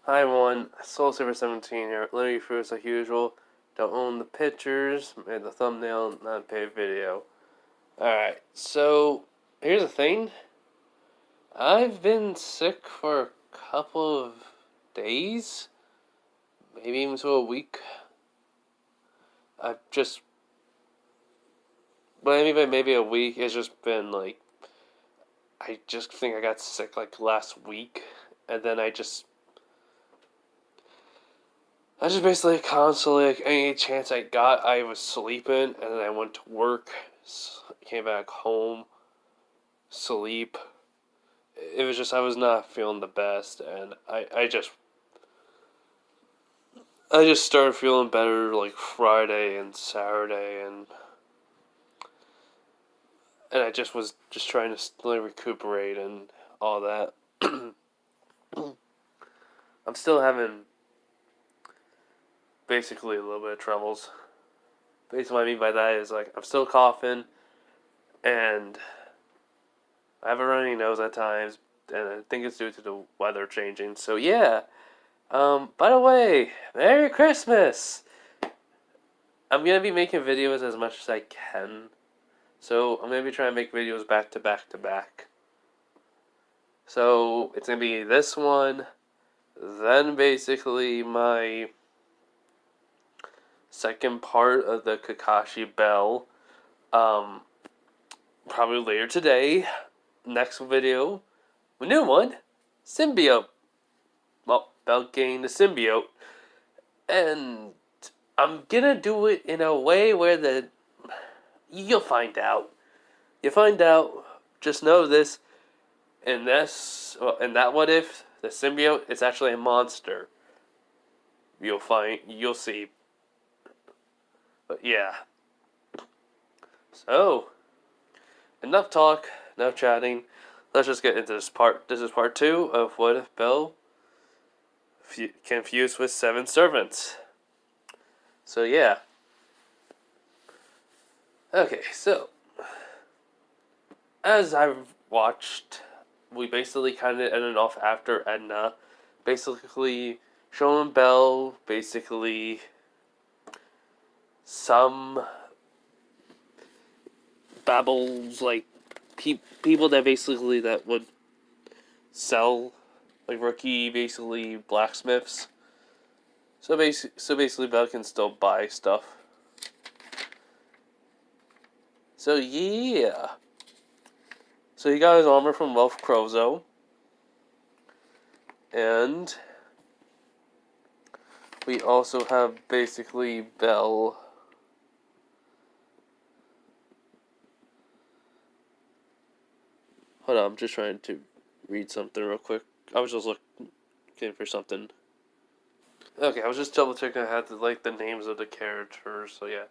Hi everyone, SoulSaver17 here. Let me first, as usual, don't own the pictures, made the thumbnail, not a paid video. Alright, so here's the thing. I've been sick for a couple of days, maybe even to a week. I've just, maybe a week. It's just been like, I just think I got sick like last week, and then I just basically constantly, like, any chance I got, I was sleeping, and then I went to work, came back home, sleep. It was just, I was not feeling the best, and I just started feeling better, like, Friday and Saturday, and I just was just trying to like, recuperate and all that. I'm still having, basically, a little bit of troubles. Basically, what I mean by that is, like, I'm still coughing, and I have a runny nose at times, and I think it's due to the weather changing. So yeah. By the way, Merry Christmas! I'm gonna be making videos as much as I can. So I'm gonna be trying to make videos back to back to back. So it's gonna be this one, then basically my second part of the Kakashi Bell. Probably later today. Next video, a new one, Symbiote. Well, Bell gained the symbiote. And I'm gonna do it in a way where you'll find out. You find out. Just know this. In that what if the symbiote is actually a monster. You'll see. But yeah. So, enough talk, enough chatting. Let's just get into this part. This is part 2 of What If Bell Confused with 7 Servants. So yeah. Okay, so as I've watched, we basically kind of ended off after Edna, basically showing Bell, basically some babbles, like people that basically that would sell, like rookie, basically blacksmiths. So basically Bell can still buy stuff. So yeah. So he got his armor from Wolf Crozo. And we also have basically Bell. Hold on, I'm just trying to read something real quick. I was just looking for something. Okay, I was just double checking I had the names of the characters, so yeah.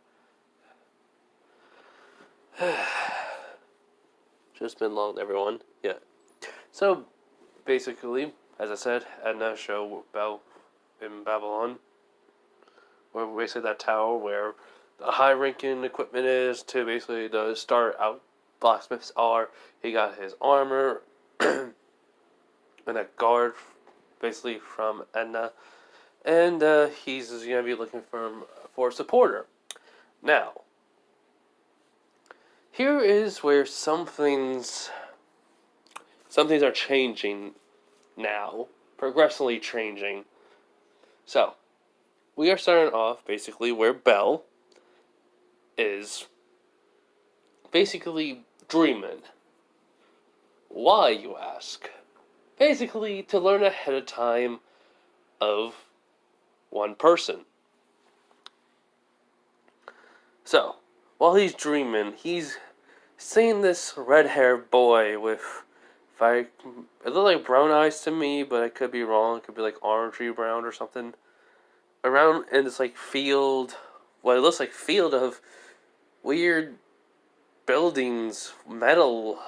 Just been long, everyone. Yeah. So, basically, as I said, Edna show Bell in Babylon, where basically that tower where the high-ranking equipment is to basically the start out blacksmiths are. He got his armor and a guard, basically from Edna, and he's gonna be looking for a supporter. Now, here is where some things are changing now, progressively changing. So, we are starting off basically where Bell is basically dreaming. Why, you ask? Basically, to learn ahead of time of one person. So, while he's dreaming, he's seeing this red-haired boy with, it looked like brown eyes to me, but I could be wrong. It could be like orangey brown or something. Around in this like field, what it looks like field of weird buildings, metal,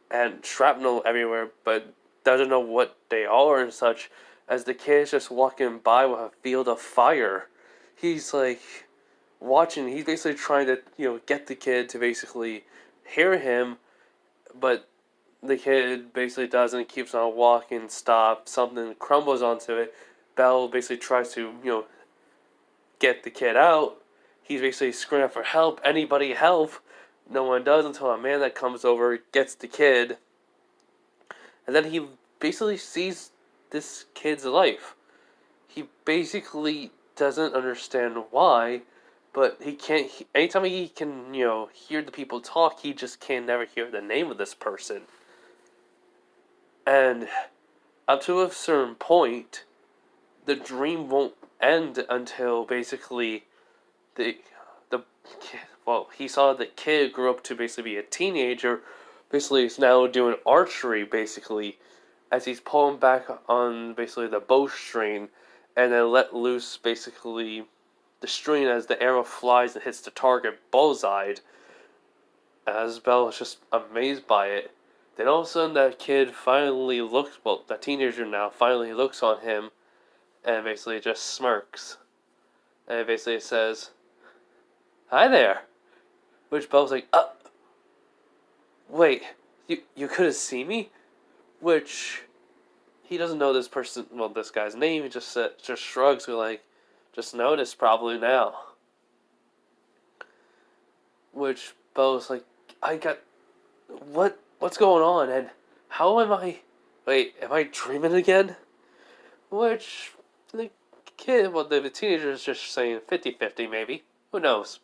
and shrapnel everywhere, but doesn't know what they are and such. As the kid's just walking by with a field of fire, he's like watching. He's basically trying to get the kid to basically hear him, but the kid basically doesn't, keeps on walking, stops, something crumbles onto it. Belle basically tries to, get the kid out. He's basically screaming for help. Anybody help? No one does until a man that comes over gets the kid. And then he basically sees this kid's life. He basically doesn't understand why, but he can't. Anytime he can, hear the people talk, he just can never hear the name of this person. And up to a certain point, the dream won't end until basically the he saw the kid grow up to basically be a teenager. Basically, he's now doing archery. Basically, as he's pulling back on basically the bowstring, and then let loose basically the string as the arrow flies and hits the target bullseye. As Belle is just amazed by it. Then all of a sudden that kid finally looks, that teenager now finally looks on him and basically just smirks. And basically says, "Hi there." Which Belle's like, wait, you couldn't see me? Which he doesn't know this person, this guy's name. He just shrugs, just noticed probably now. Which Belle's like, what's going on? And how am I, am I dreaming again? Which the kid, the teenager is just saying 50-50 maybe. Who knows?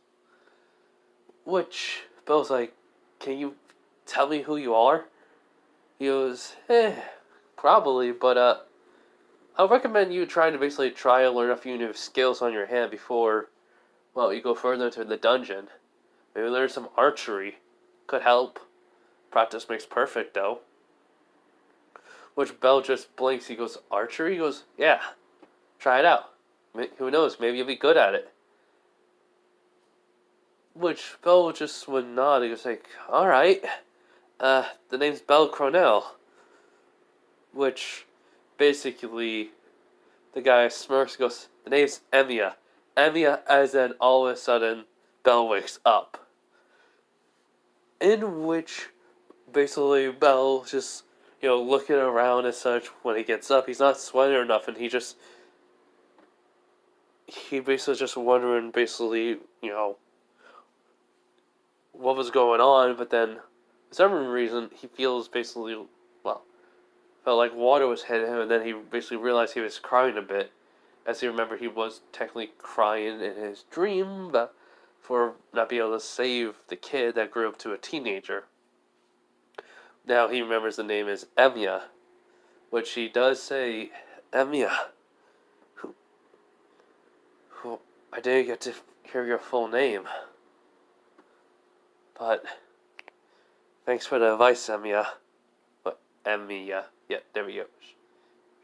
Which Belle's like, can you tell me who you are? He goes, probably, but I'll recommend you trying to basically try and learn a few new skills on your hand before, you go further into the dungeon. Maybe learn some archery. Could help. Practice makes perfect, though. Which Belle just blinks. He goes, archery? He goes, yeah. Try it out. Who knows? Maybe you'll be good at it. Which Belle just would nod. He was like, alright. The name's Belle Cronell. Which, basically, the guy smirks and goes, the name's Emiya. Emiya, as in all of a sudden, Belle wakes up. In which, basically, Belle just, looking around and such when he gets up. He's not sweating or nothing. He basically just wondering, what was going on, but then, for some reason, he feels basically, felt like water was hitting him, and then he basically realized he was crying a bit. As he remembered, he was technically crying in his dream, but for not being able to save the kid that grew up to a teenager. Now he remembers the name is Emiya, which he does say, Emiya. I didn't get to hear your full name. But thanks for the advice, Emiya. Emiya. Yeah, there we go.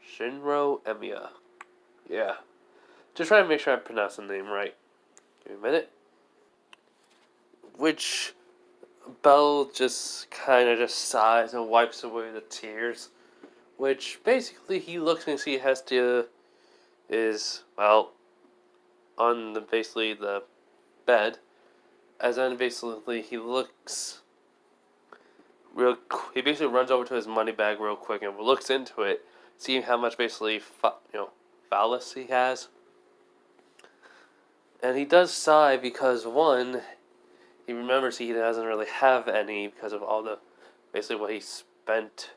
Shinro Emiya. Yeah. Just trying to make sure I pronounce the name right. Give me a minute. Which Belle just kind of sighs and wipes away the tears. Which basically he looks and sees Hestia is, on the bed. As then basically he looks he basically runs over to his money bag real quick and looks into it, seeing how much basically phallus he has. And he does sigh because one, he remembers he doesn't really have any because of all the basically what he spent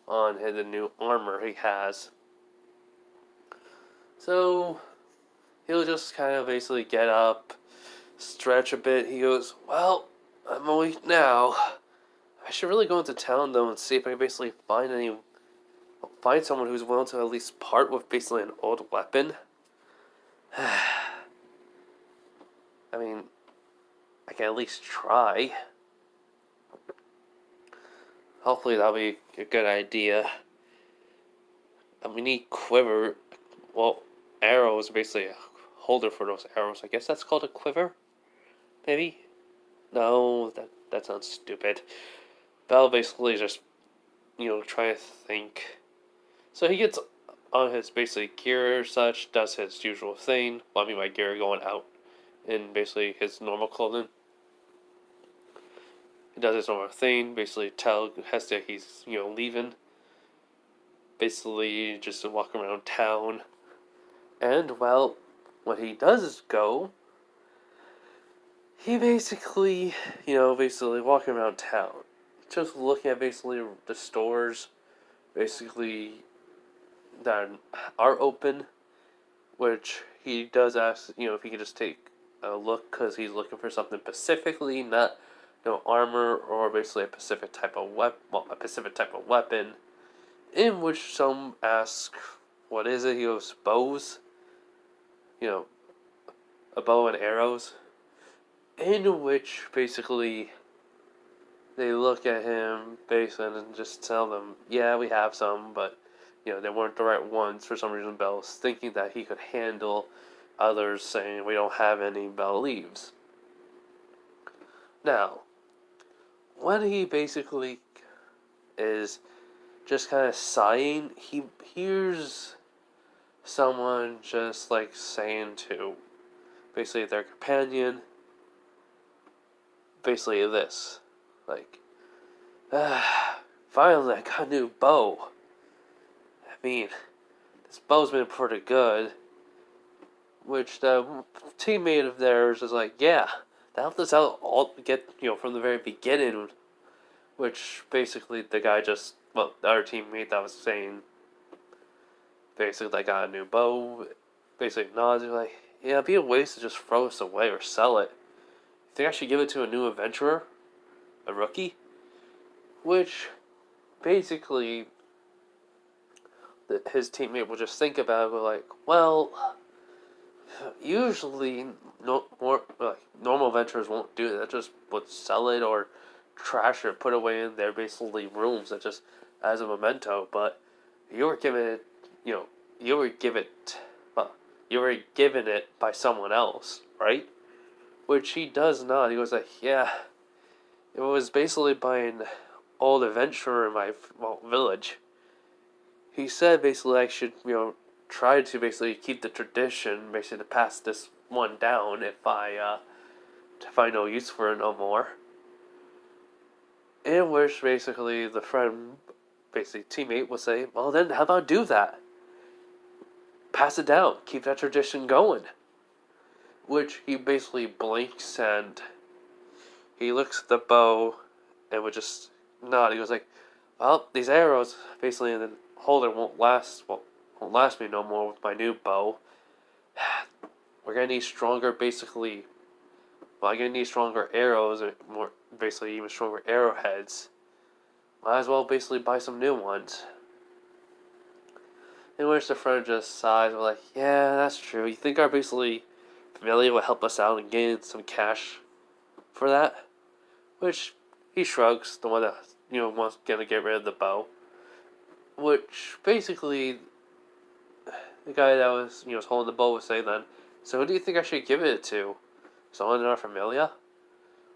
on the new armor he has. So he'll just kind of basically get up, stretch a bit. He goes, I'm awake now. I should really go into town though and see if I can basically find someone who's willing to at least part with basically an old weapon. I mean, I can at least try. Hopefully that'll be a good idea. We need quiver. Arrows are basically a holder for those arrows. I guess that's called a quiver? Maybe? No, that sounds stupid. Belle basically just, trying to think. So he gets on his basically gear or such, does his usual thing. Well, I mean by gear, going out in basically his normal clothing. he does his normal thing. Basically, tell Hestia he's leaving. Basically, just to walk around town. And well, when he does go, he basically walking around town, just looking at basically the stores, basically that are open, which he does ask if he could just take a look because he's looking for something specifically, not armor or basically a specific type of weapon. In which some ask, "What is it?" He goes, "Bows." A bow and arrows. In which basically they look at him basically and just tell them, "Yeah, we have some, but they weren't the right ones." For some reason, Bell's thinking that he could handle. Others saying we don't have any. Bell leaves. Now, when he basically is just kind of sighing, he hears someone just like saying to basically their companion, basically this, like, "Finally I got a new bow. I mean, this bow's been pretty good." Which the teammate of theirs is like, "Yeah, that helped us out all get from the very beginning." Which basically the guy the other teammate that was saying, basically they got a new bow, basically nods, like, "Yeah, it'd be a waste to just throw this away or sell it. You think I should give it to a new adventurer? A rookie?" Which basically his teammate will just think about it, go like, "Well, usually normal adventurers won't do that. Just would sell it or trash it, put away in their basically rooms, that just as a memento. But you were given it, you were given it by someone else, right?" Which he does not. He goes like, "Yeah, it was basically by an old adventurer in my village. He said basically I should try to basically keep the tradition, basically to pass this one down if I find no use for it no more." In which basically the friend, basically teammate, will say, "Well then, how about do that? Pass it down, keep that tradition going." Which he basically blinks and he looks at the bow and would just nod. He goes like, "Well, these arrows basically in the holder won't last me no more with my new bow. We're gonna need stronger, basically. Well, I'm gonna need stronger arrows and more, basically even stronger arrowheads. Might as well basically buy some new ones." In which the friend just sighs, and like, "Yeah, that's true. You think our basically familiar will help us out and gain some cash for that?" Which he shrugs, the one that wants gonna get rid of the bow. Which basically the guy that was holding the bow was saying then, "So who do you think I should give it to? Someone in our familia?"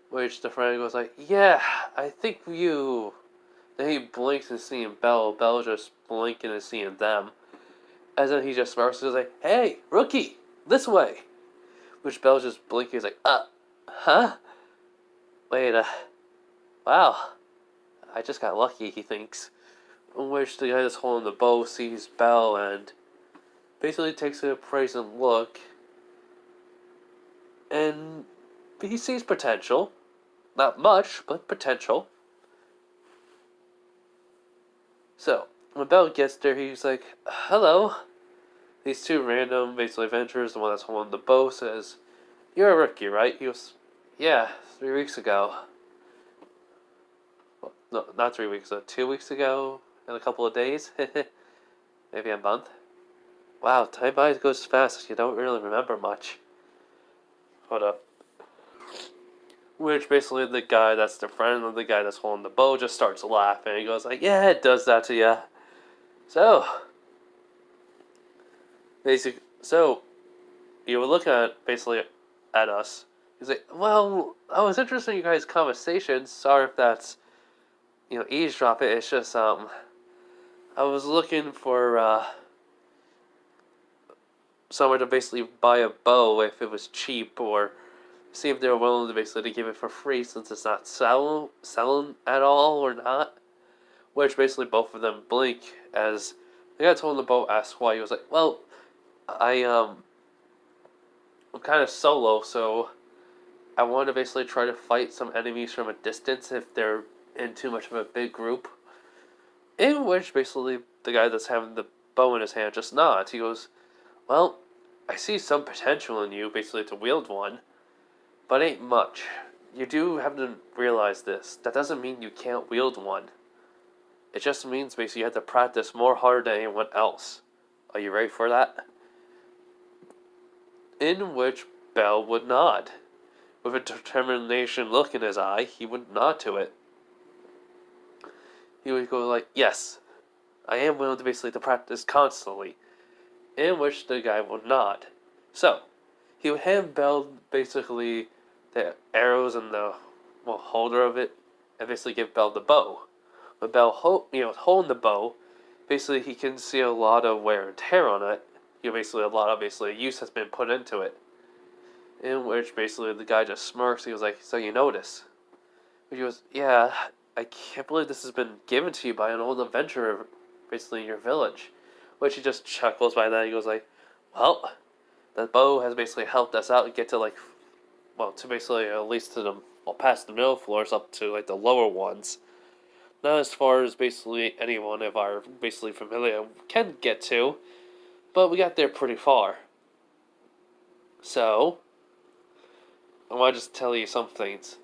Which the friend goes like, "Yeah, I think you." Then he blinks and seeing Bell. Bell just blinking and seeing them. And then he just smirks and is like, "Hey, rookie, this way." Which Bell's just blinking. He's like, huh? Wait, wow. I just got lucky," he thinks. In which the guy that's holding the bow sees Bell and basically takes a appraising look. And he sees potential. Not much, but potential. So, when Bell gets there, he's like, "Hello." These two random, basically, adventurers, the one that's holding the bow, says, "You're a rookie, right?" He goes, "Yeah, 3 weeks ago." Well, no, not 3 weeks ago. 2 weeks ago, in a couple of days. Maybe a month. Wow, time goes fast. You don't really remember much. Hold up. Which basically the guy that's the friend of the guy that's holding the bow just starts laughing. He goes like, "Yeah, it does that to you." So, so you were looking at basically at us. He's like, "Well, I was interested in you guys' conversation. Sorry if that's eavesdrop it. It's just I was looking for somewhere to basically buy a bow if it was cheap or see if they're willing to basically give it for free since it's not selling at all or not. Which basically both of them blink as the guy told the boat asked why. He was like, "Well, I'm kind of solo, so I want to basically try to fight some enemies from a distance if they're in too much of a big group." In which basically the guy that's having the bow in his hand just nods. He goes, "Well, I see some potential in you basically to wield one, but ain't much. You do have to realize this. That doesn't mean you can't wield one. It just means basically you have to practice more hard than anyone else. Are you ready for that?" In which Bell would nod. With a determination look in his eye, he would nod to it. He would go like, "Yes, I am willing to basically to practice constantly." In which the guy would nod. So, he would hand Bell basically the arrows and the holder of it, and basically give Bell the bow. When Bell holding the bow, basically he can see a lot of wear and tear on it. Basically a lot of use has been put into it. In which basically the guy just smirks. He was like, "So you notice?" He goes, "Yeah, I can't believe this has been given to you by an old adventurer, basically in your village." Which he just chuckles by that. He goes like, "Well, the bow has basically helped us out and get to to basically at least to the past the middle floors up to the lower ones. Not as far as basically anyone of our basically familiar can get to, but we got there pretty far. So, I want to just tell you some things.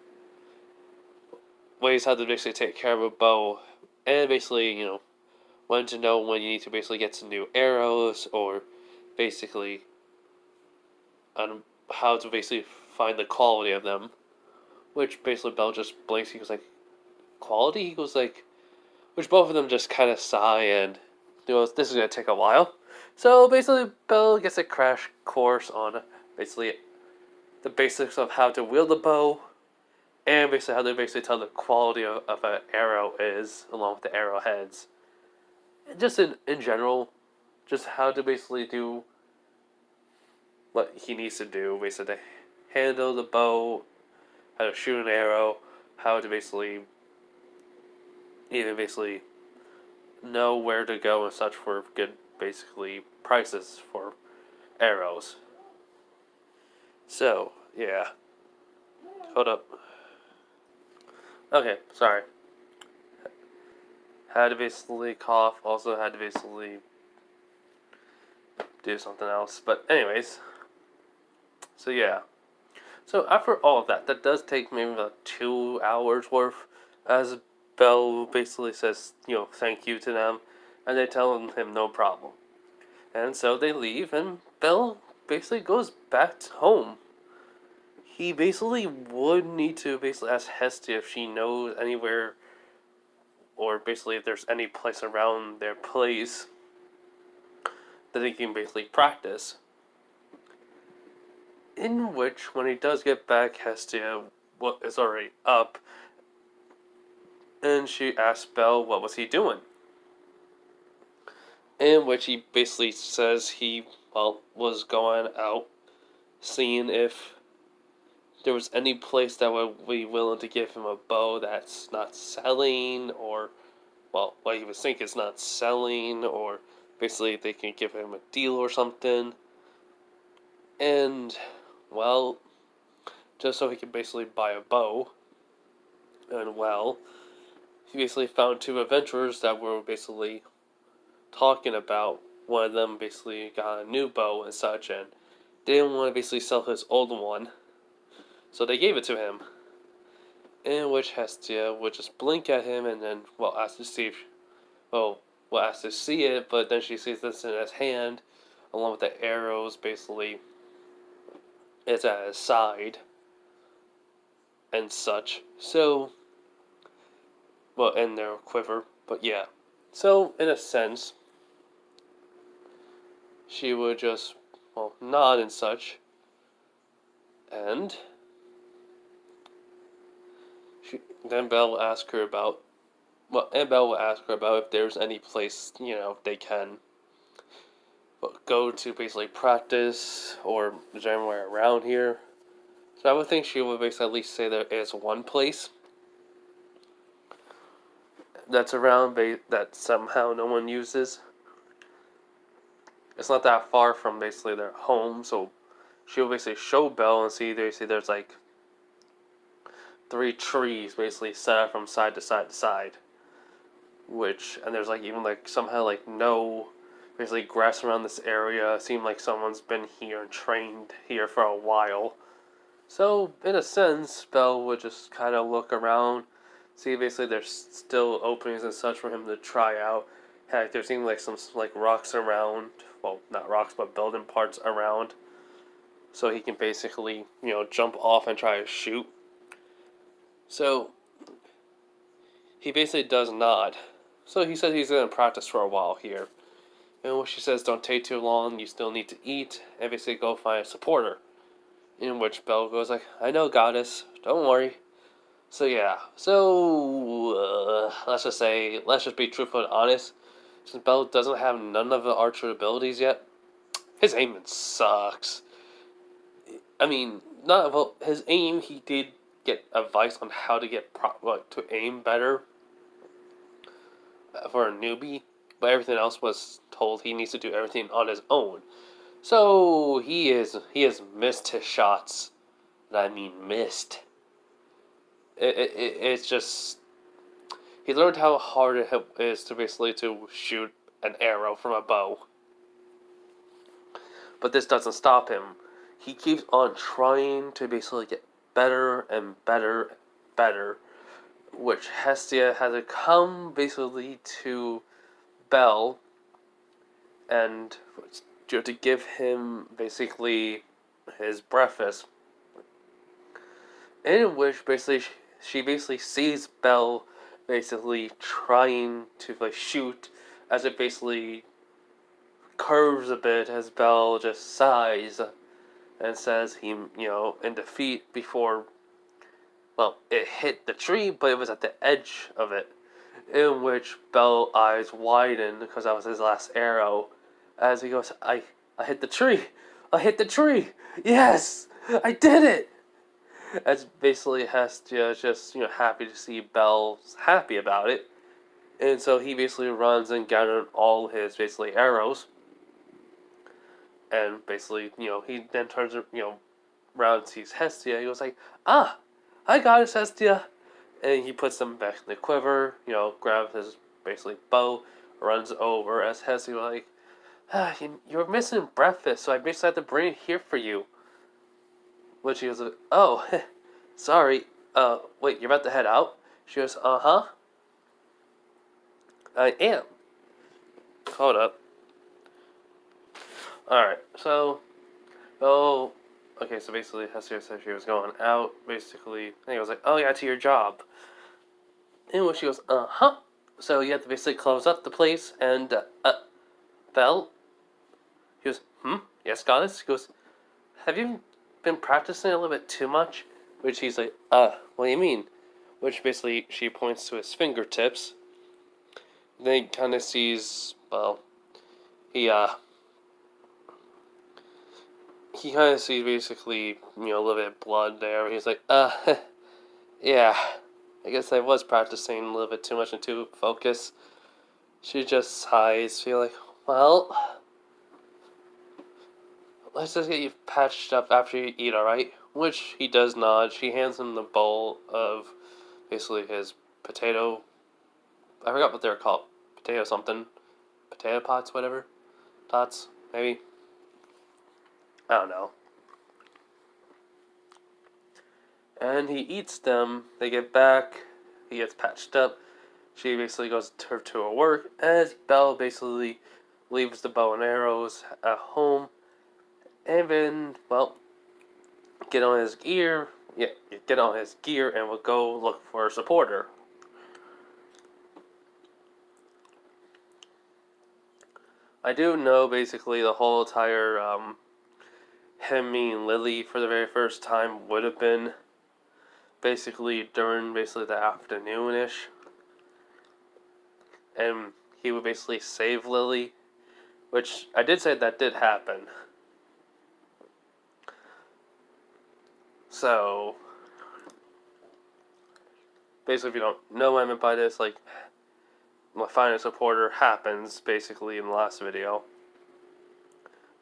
Ways how to basically take care of a bow, and basically, when to know when you need to basically get some new arrows, or basically on how to basically find the quality of them." Which basically Bell just blinks. He goes like, "Quality?" He goes like, which both of them just kind of sigh and this is gonna take a while. So basically, Bell gets a crash course on basically the basics of how to wield a bow, and basically how to basically tell the quality of an arrow is, along with the arrowheads. And just in general, just how to basically do what he needs to do, basically to handle the bow, how to shoot an arrow, how to basically even basically know where to go and such for good basically prices for arrows. So, yeah. Hold up. Okay, sorry. Had to basically cough, also had to basically do something else. But anyways. So yeah. So after all of that, that does take maybe about 2 hours worth, as Bell basically says, thank you to them, and they tell him no problem. And so they leave, and Bell basically goes back home. He basically would need to basically ask Hestia if she knows anywhere, or basically if there's any place around their place that he can basically practice. In which, when he does get back, Hestia is already up, and she asks Bell what was he doing. In which he basically says he was going out, seeing if there was any place that would be willing to give him a bow that's not selling, or what he was thinking is not selling, or basically they can give him a deal or something. And just so he could basically buy a bow. And he basically found 2 adventurers that were basically talking about one of them basically got a new bow and such, and didn't want to basically sell his old one, so they gave it to him. In which Hestia would just blink at him and then ask to see ask to see it, but then she sees this in his hand, along with the arrows basically it's at his side and such. So in their quiver, but yeah. So in a sense, she would just nod and such, and then Bell will ask her about Bell will ask her about if there's any place they can go to basically practice, or is there anywhere around here So I would think she would basically at least say there is one place that's around that somehow no one uses. It's not that far from basically their home, so she'll basically show Belle and see there's like 3 trees basically set up from side to side to side. And there's like even like somehow like no basically grass around this area. It seemed like someone's been here and trained here for a while. So in a sense, Belle would just kind of look around, see basically there's still openings and such for him to try out. Heck, there seemed like some like rocks around. Well, not rocks, but building parts around. So he can basically, jump off and try to shoot. So he basically does not. So he says he's going to practice for a while here. And what she says, don't take too long, you still need to eat, and basically go find a supporter. In which Belle goes like, I know, goddess, don't worry. So yeah, let's just be truthful and honest. Since Belle doesn't have none of the archer abilities yet, his aiming sucks. I mean, not well, his aim, he did get advice on how to get to aim better for a newbie, but everything else was told he needs to do everything on his own. So he has missed his shots. And I mean missed. It's just he learned how hard it is to basically to shoot an arrow from a bow. But this doesn't stop him. He keeps on trying to basically get better and better and better, which Hestia had to come basically to Belle and to give him basically his breakfast, in which basically she basically sees Belle basically trying to like shoot, as it basically curves a bit as Belle just sighs and says he in defeat before. Well, it hit the tree, but it was at the edge of it, in which Belle's eyes widened because that was his last arrow. As he goes, I hit the tree! I hit the tree! Yes! I did it! As basically Hestia just, happy to see Belle's happy about it. And so he basically runs and gathers all his, basically, arrows. And basically, he then turns, around and sees Hestia. He goes like, I got it, Hestia! And he puts them back in the quiver, grabs his, basically, bow, runs over as Hestia like, you're missing breakfast, so I basically have to bring it here for you. Which he goes, oh, sorry, wait, you're about to head out? She goes, uh-huh. I am. Hold up. Alright, so, okay, so basically Hestia said she was going out, basically, and he was like, oh yeah, to your job. And when she goes, uh-huh. So you have to basically close up the place, and, Belle? He goes, yes, goddess? He goes, have you been practicing a little bit too much? Which he's like, what do you mean? Which basically she points to his fingertips. Then he kind of sees, he kind of sees basically, a little bit of blood there. He's like, yeah, I guess I was practicing a little bit too much and too focused. She just sighs, feel like, well, let's just get you patched up after you eat, alright? Which he does nod. She hands him the bowl of basically his potato. I forgot what they're called. Potato something. Potato pots, whatever. Tots, maybe. I don't know. And he eats them. They get back. He gets patched up. She basically goes to her work. As Belle basically leaves the bow and arrows at home. And then, get on his gear. Yeah, get on his gear and we'll go look for a supporter. I do know basically the whole entire him meeting Lily for the very first time would have been basically during basically the afternoonish, and he would basically save Lily, which I did say that did happen. So, basically, if you don't know what I meant by this, like, my final supporter happens, basically, in the last video.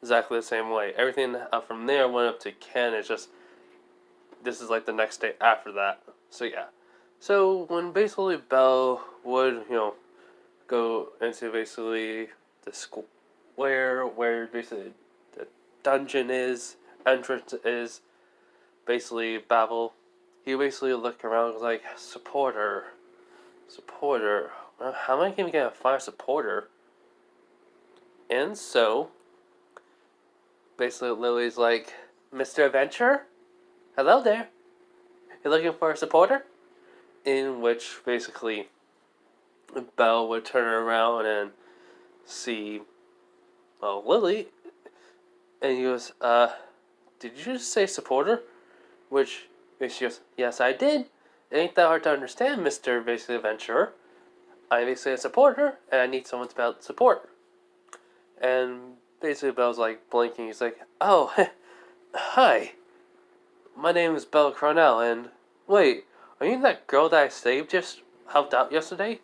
Exactly the same way. Everything from there went up to Ken, it's just, this is like the next day after that. So, yeah. So, when basically Belle would, go into basically the square where basically the dungeon is, entrance is, basically Babel, he basically looked around and was like, supporter. How am I even gonna find a supporter? And so, basically Lily's like, Mr. Adventurer? Hello there. You looking for a supporter? In which basically Belle would turn around and see, Lily, and he goes, did you just say supporter? Which she goes, yes, I did. It ain't that hard to understand, Mr. Basically Adventurer. I'm basically a supporter, and I need someone to support. And basically Belle's like blinking. He's like, oh, hi. My name is Belle Cornell, and wait, are you that girl that I saved helped out yesterday?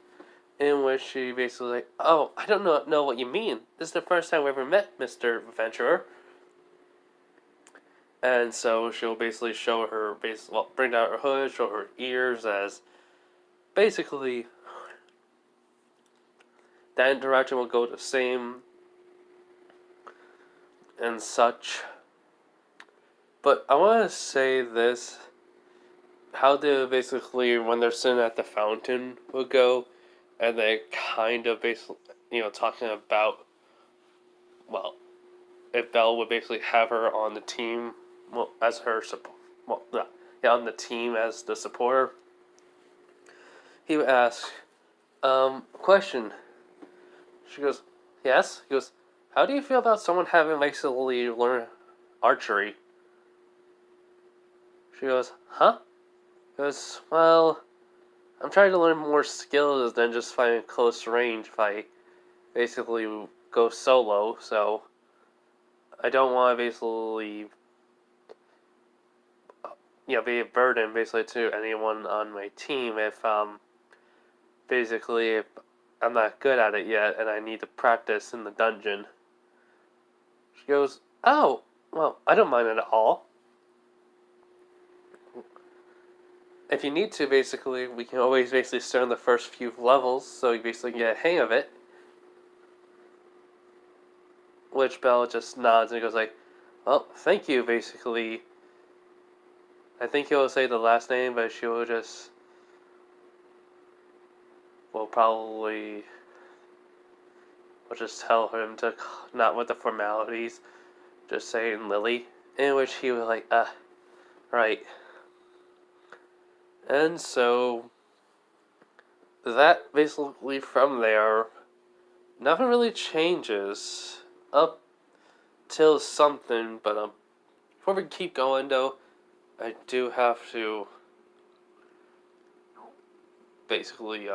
In which she basically like, oh, I don't know what you mean. This is the first time we ever met, Mr. Adventurer. And so she'll basically show her, bring down her hood, show her ears as basically that interaction will go the same and such. But I want to say this, how they basically, when they're sitting at the fountain, will go, and they kind of basically, talking about, well, if Belle would basically have her on the team, as her support, on the team as the supporter, he would ask, question. She goes, yes? He goes, how do you feel about someone having basically learned archery? She goes, huh? He goes, well, I'm trying to learn more skills than just fighting close range if I basically go solo, so I don't want to basically, be a burden basically to anyone on my team if, basically, if I'm not good at it yet and I need to practice in the dungeon. She goes, oh, well, I don't mind it at all. If you need to, basically, we can always basically start on the first few levels so you basically get a hang of it. Which Belle just nods and goes like, well, thank you, basically. I think he'll say the last name, but she will just, will probably, will just tell him to, not with the formalities, just saying Lily. In which he was like, right. And so, that basically from there, nothing really changes up till something, but before we keep going though, I do have to basically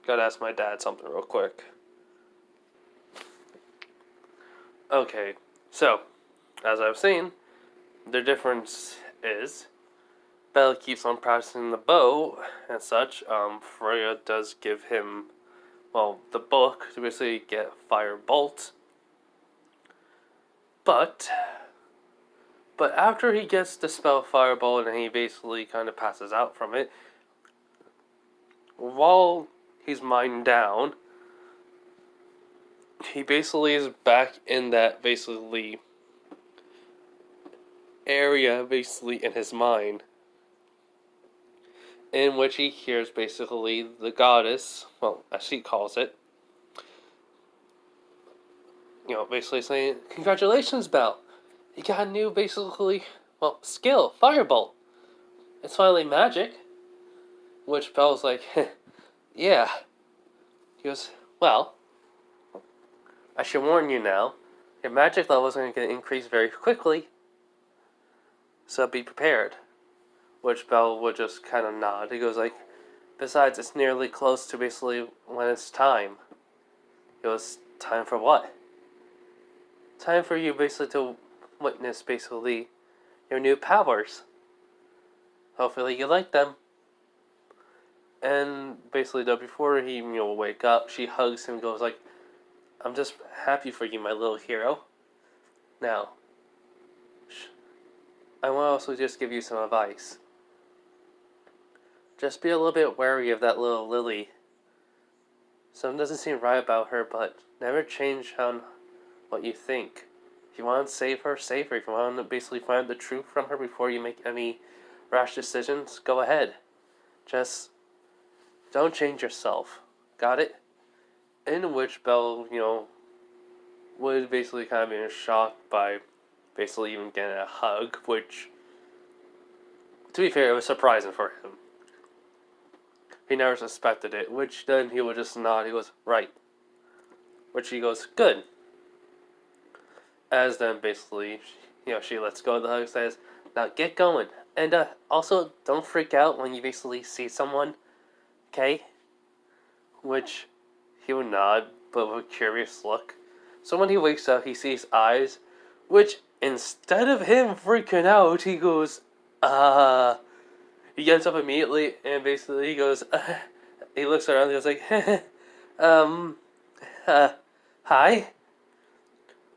gotta ask my dad something real quick. Okay, so as I was saying, the difference is Belle keeps on practicing the bow and such. Freya does give him, the book to basically get Firebolt. But after he gets the spell Firebolt and he basically kind of passes out from it, while he's minding down, he basically is back in that basically area basically in his mind, in which he hears basically the goddess, as she calls it, basically saying, congratulations, Belle. You got a new, basically, skill, Firebolt. It's finally magic. Which Belle's like, yeah. He goes, well, I should warn you now. Your magic level is going to increase very quickly. So be prepared. Which Belle would just kind of nod. He goes like, besides, it's nearly close to basically when it's time. He goes, time for what? Time for you basically to witness basically your new powers. Hopefully you like them. And basically, though, before he wake up, she hugs him and goes like, "I'm just happy for you, my little hero. Now, I want to also just give you some advice. Just be a little bit wary of that little Lily. Something doesn't seem right about her, but never change on what you think. If you want to save her, save her. If you want to basically find the truth from her before you make any rash decisions, go ahead. Just don't change yourself. Got it?" In which Belle, would basically kind of be in shock by basically even getting a hug, which, to be fair, it was surprising for him. He never suspected it, which then he would just nod. He goes, "Right." Which he goes, "Good." As then basically, she lets go of the hug, says, "Now get going. And also, don't freak out when you basically see someone, okay?" Which he would nod, but with a curious look. So when he wakes up, he sees eyes, which instead of him freaking out, he goes, he gets up immediately and basically he goes, he looks around and goes like, um, hi?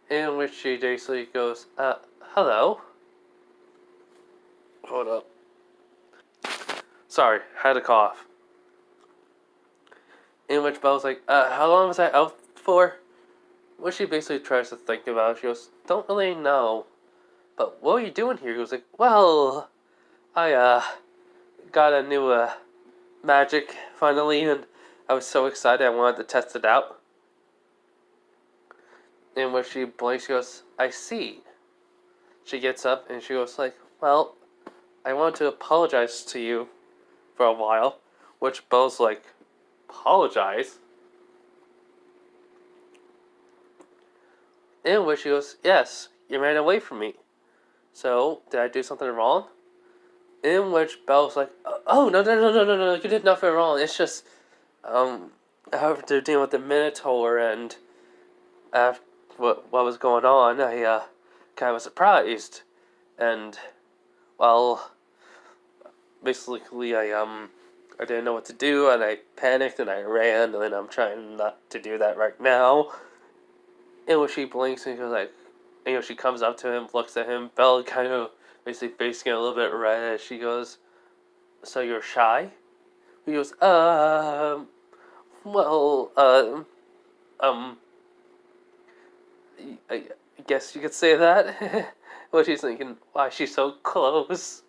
In which she basically goes, hello? Hold up. Sorry, had a cough. In which Belle's like, how long was I out for? What she basically tries to think about, she goes, don't really know. But what are you doing here? He was like, well, I, got a new, magic, finally, and I was so excited I wanted to test it out. In which she blinks, she goes, I see. She gets up and she goes like, well, I want to apologize to you for a while. Which Belle's like, apologize? In which she goes, yes, you ran away from me. So, did I do something wrong? In which Belle's like, oh, no, you did nothing wrong. It's just, after dealing with the Minotaur and after what was going on, I, kind of was surprised. And, well, basically, I didn't know what to do, and I panicked, and I ran, and I'm trying not to do that right now. And when she blinks, and goes like, she comes up to him, looks at him, Belle kind of basically facing a little bit red as she goes, so you're shy? He goes, well, I guess you could say that. What she's thinking, why she's so close.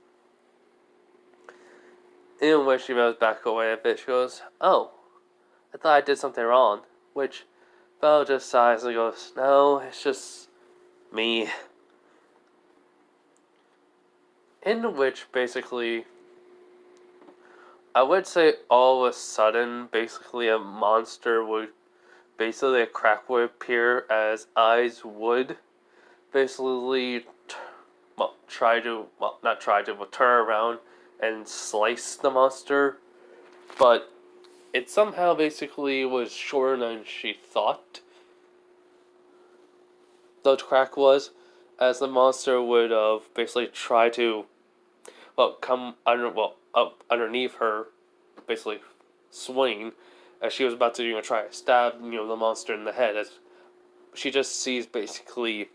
And when she moves back away a bit, she goes, oh, I thought I did something wrong. Which Belle just sighs and goes, no, it's just me. In which, basically, I would say all of a sudden, basically a monster would, basically a crack would appear as eyes would basically, turn around and slice the monster. But it somehow basically was shorter than she thought the crack was, as the monster would basically try to, come up underneath her, basically swing, as she was about to try to stab the monster in the head, as she just sees basically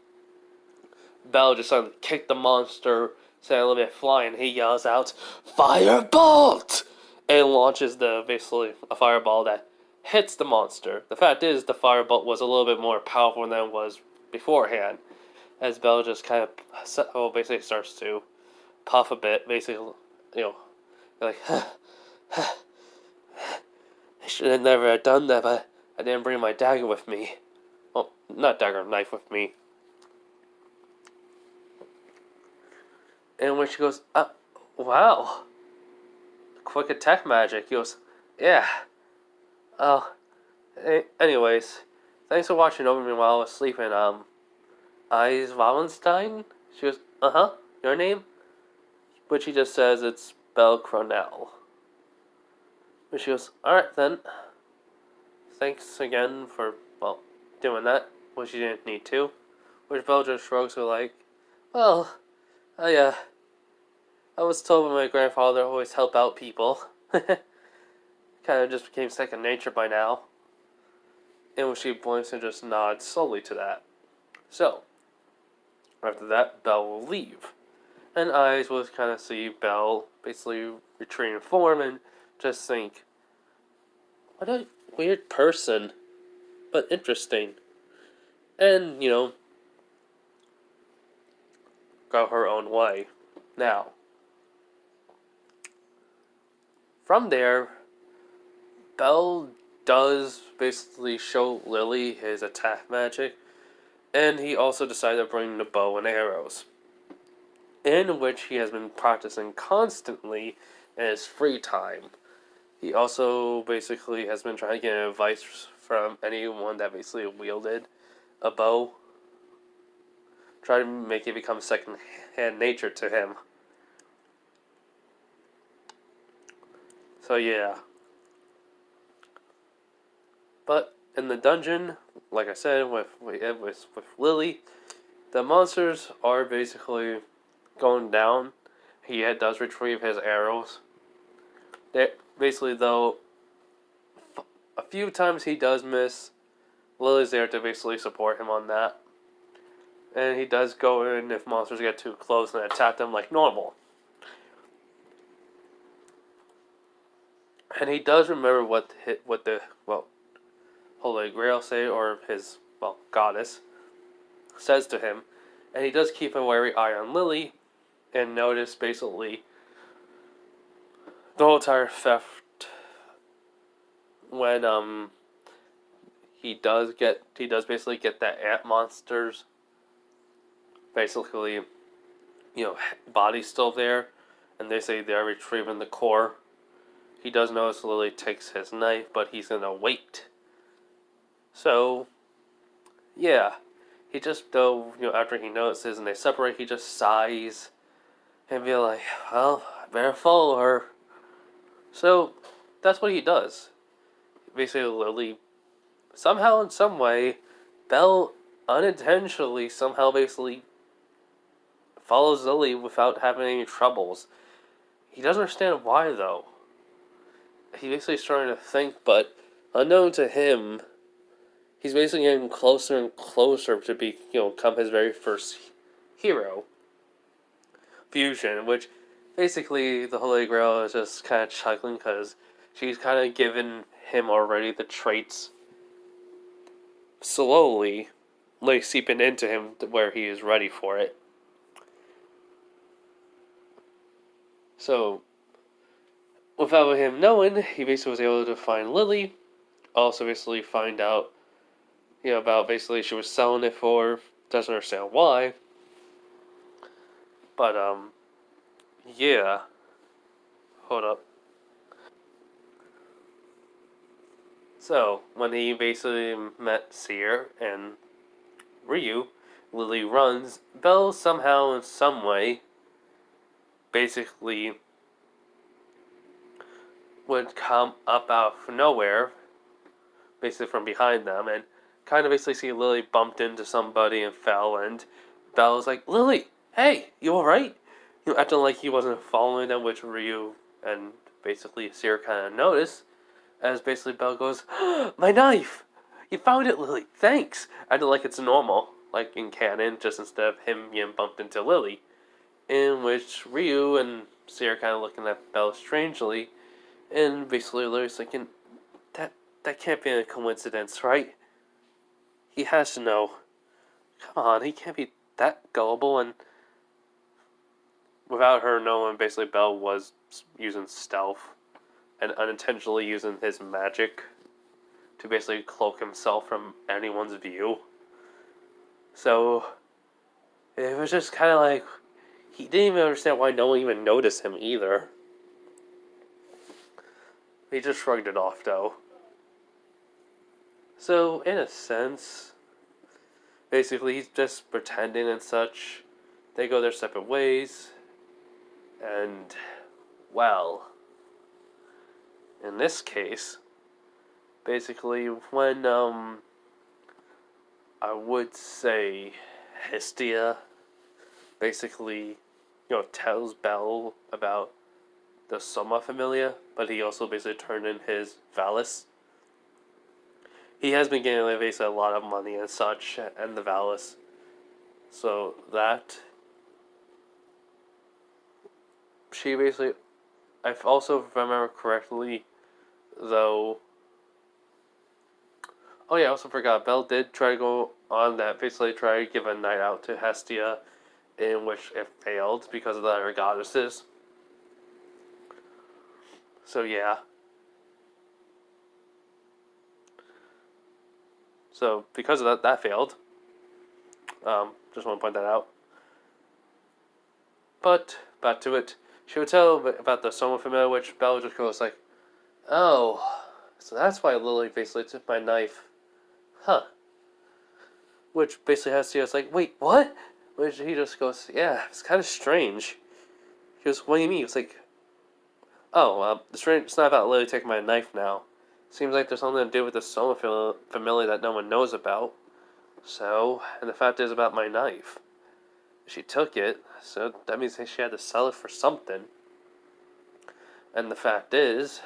Belle just suddenly kick the monster, send a little bit flying. He yells out, "Firebolt!" and launches basically a fireball that hits the monster. The fact is, the firebolt was a little bit more powerful than it was beforehand, as Belle just kind of basically starts to puff a bit, basically, like, I should have never done that, but I didn't bring my dagger with me. Well, not dagger, knife with me. And when she goes, wow, quick attack magic, he goes, yeah. Oh, anyways, thanks for watching over me while I was sleeping. Eyes Wallenstein? She goes, your name? But she just says it's Belle Cronell. But she goes, alright then. Thanks again for, doing that, which you didn't need to. Which Belle just shrugs her like, well, I was told by my grandfather to always help out people. Kind of just became second nature by now. In which she points and just nods slowly to that. So, after that, Belle will leave. And Eyes will kind of see Belle basically retreat in form and just think, what a weird person, but interesting. And, go her own way. Now, from there, Belle does basically show Lily his attack magic, and he also decided to bring the bow and arrows, in which he has been practicing constantly in his free time. He also basically has been trying to get advice from anyone that basically wielded a bow, try to make it become second-hand nature to him. So yeah. But in the dungeon, like I said, with Lily, the monsters are basically going down. He does retrieve his arrows. Basically, though, a few times he does miss. Lily's there to basically support him on that. And he does go in if monsters get too close and attack them like normal. And he does remember what the Holy Grail say, or his goddess says to him, and he does keep a wary eye on Lily, and notice basically the whole entire theft when he does basically get that ant monsters basically body still there, and they say they're retrieving the core. He does notice Lily takes his knife, but he's gonna wait. So yeah, he just though after he notices and they separate, he just sighs and be like, well, I better follow her. So that's what he does. Basically, Lily somehow in some way, Belle unintentionally somehow basically follows Lily without having any troubles. He doesn't understand why though. He basically starting to think, but unknown to him, he's basically getting closer and closer to become his very first hero. Fusion, which basically the Holy Grail is just kind of chuckling because she's kind of given him already the traits slowly, like seeping into him to where he is ready for it. So, without him knowing, he basically was able to find Lily. Also, basically find out, about basically she was selling it for. Doesn't understand why. But yeah. Hold up. So when he basically met Seer and Ryu, Lily runs. Belle somehow, in some way, basically would come up out of nowhere, basically from behind them, and kind of basically see Lily bumped into somebody and fell, and Belle was like, Lily, hey, you alright? Acting like he wasn't following them, which Ryu and basically Seer kind of noticed, as basically Belle goes, my knife! You found it, Lily, thanks! Acting like it's normal, like in canon, just instead of him getting bumped into Lily, in which Ryu and Seer kind of looking at Belle strangely, and basically Lily's thinking, that can't be a coincidence, right? He has to know. Come on, he can't be that gullible, and without her knowing, basically Belle was using stealth and unintentionally using his magic to basically cloak himself from anyone's view. So it was just kind of like he didn't even understand why no one even noticed him either. He just shrugged it off though. So in a sense, basically he's just pretending and such. They go their separate ways, and well, in this case, basically when I would say Hestia basically tells Belle about the Soma Familia, but he also basically turned in his Valis. He has been getting like, basically a lot of money and such, and the Valis. So that she basically, I also, if I remember correctly, though. Oh yeah, I also forgot. Belle did try to go on that, basically try to give a night out to Hestia, in which it failed because of the other goddesses. So yeah. So because of that, that failed. Just want to point that out. But back to it. She would tell about the Soma Familia, which Belle just goes like, "Oh, so that's why Lily basically took my knife, huh?" Which basically has to like, "Wait, what?" Which he just goes, "Yeah, it's kind of strange." He goes, "What do you mean?" It's like, "Oh, it's not about Lily taking my knife now. Seems like there's something to do with the Soma Familia that no one knows about. So, and the fact is about my knife. She took it, so that means she had to sell it for something. And the fact is,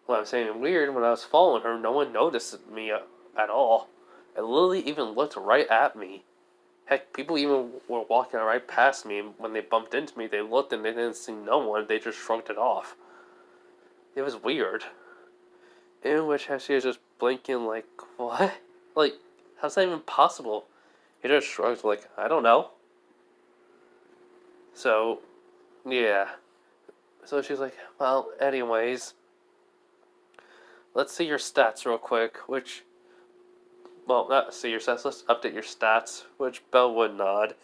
what I'm saying weird, when I was following her, no one noticed me at all. And Lily even looked right at me. Heck, people even were walking right past me. When they bumped into me, they looked and they didn't see no one. They just shrugged it off. It was weird. In which she was just blinking like, what? Like, how's that even possible? He just shrugged like, I don't know. So, yeah. So she's like, well, anyways, let's see your stats real quick, which, well, not see your stats, let's update your stats, which Belle would nod.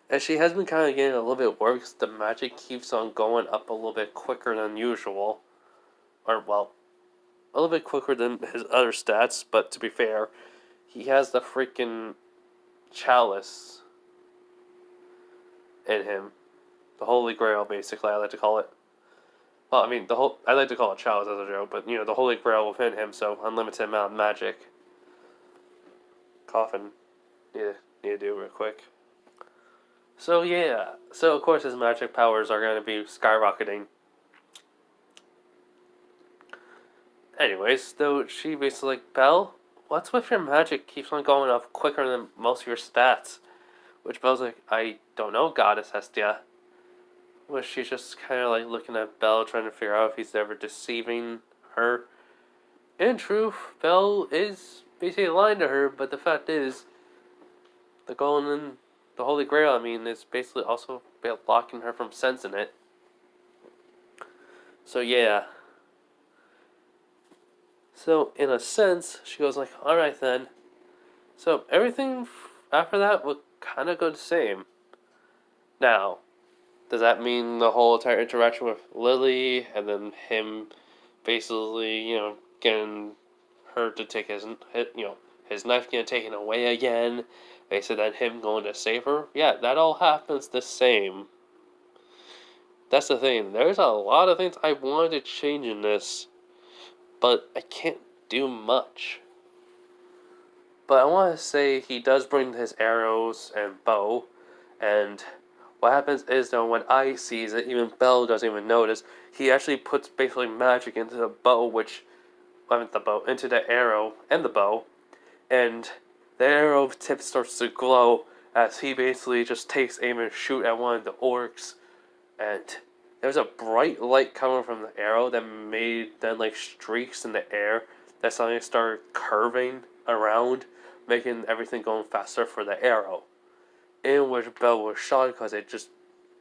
And she has been kind of getting a little bit worried because the magic keeps on going up a little bit quicker than usual. Or, well, a little bit quicker than his other stats, but to be fair, he has the freaking chalice in him. The Holy Grail, basically, I like to call it. Well, I mean, I like to call it chalice as a joke, but, the Holy Grail within him, so unlimited amount of magic. Coffin. Need to do real quick. So, yeah. So, of course, his magic powers are going to be skyrocketing. Anyways, though, she basically like, Belle, what's with your magic keeps on going up quicker than most of your stats? Which Belle's like, I don't know, Goddess Hestia. Which she's just kind of like looking at Belle, trying to figure out if he's ever deceiving her. In truth, Belle is basically lying to her, but the fact is, the golden, the Holy Grail, I mean, is basically also blocking her from sensing it. So yeah. So in a sense, she goes like, all right then. So everything after that would kind of go the same. Now, does that mean the whole entire interaction with Lily and then him basically, getting her to take his knife getting taken away again? They said that him going to save her. Yeah, that all happens the same. That's the thing. There's a lot of things I wanted to change in this, but I can't do much. But I want to say he does bring his arrows and bow, and what happens is though when I sees it, even Belle doesn't even notice. He actually puts basically magic into the bow, into the arrow and the bow, and the arrow tip starts to glow as he basically just takes aim and shoot at one of the orcs, and there's a bright light coming from the arrow that made then like streaks in the air that suddenly started curving around, making everything going faster for the arrow. In which Belle was shocked because it just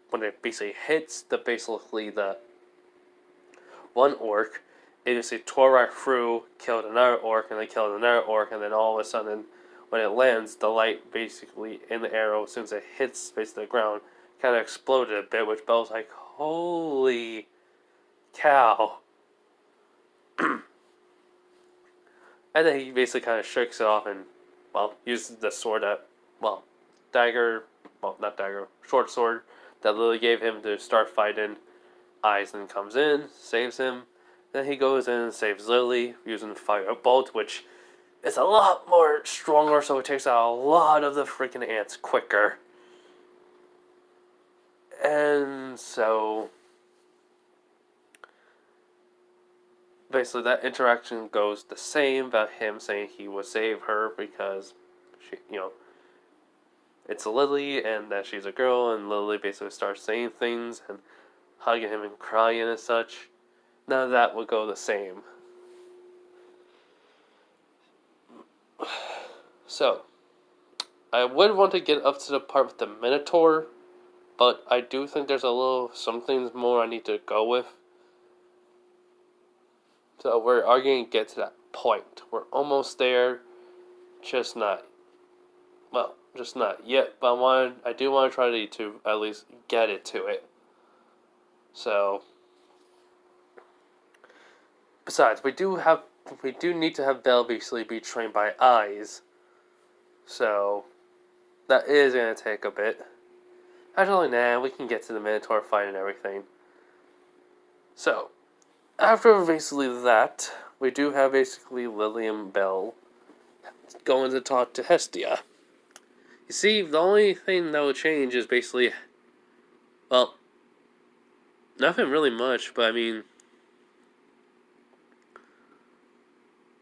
when it basically hits the one orc, it just tore right through, killed another orc, and then killed another orc, and then all of a sudden, when it lands, the light basically in the arrow, as soon as it hits basically the ground, kind of exploded a bit, which Belle's like, holy cow. And then he basically kind of shakes it off and, uses the sword dagger, not dagger, short sword that Lily gave him to start fighting. Eisen comes in, saves him. Then he goes in and saves Lily using Firebolt, which is a lot more stronger, so it takes out a lot of the freaking ants quicker. And so basically that interaction goes the same about him saying he would save her because she, it's Lily and that she's a girl, and Lily basically starts saying things and hugging him and crying and such. None of that would go the same. So, I would want to get up to the part with the Minotaur, but I do think there's some things more I need to go with. So we're going to get to that point. We're almost there, just not yet. But I do want to try to at least get it to it. So, besides, we do need to have Belle basically be trained by Eyes. So, that is going to take a bit. Actually, we can get to the Minotaur fight and everything. So, after basically that, we do have basically Lily and Belle going to talk to Hestia. You see, the only thing that will change is basically, well, nothing really much, but I mean,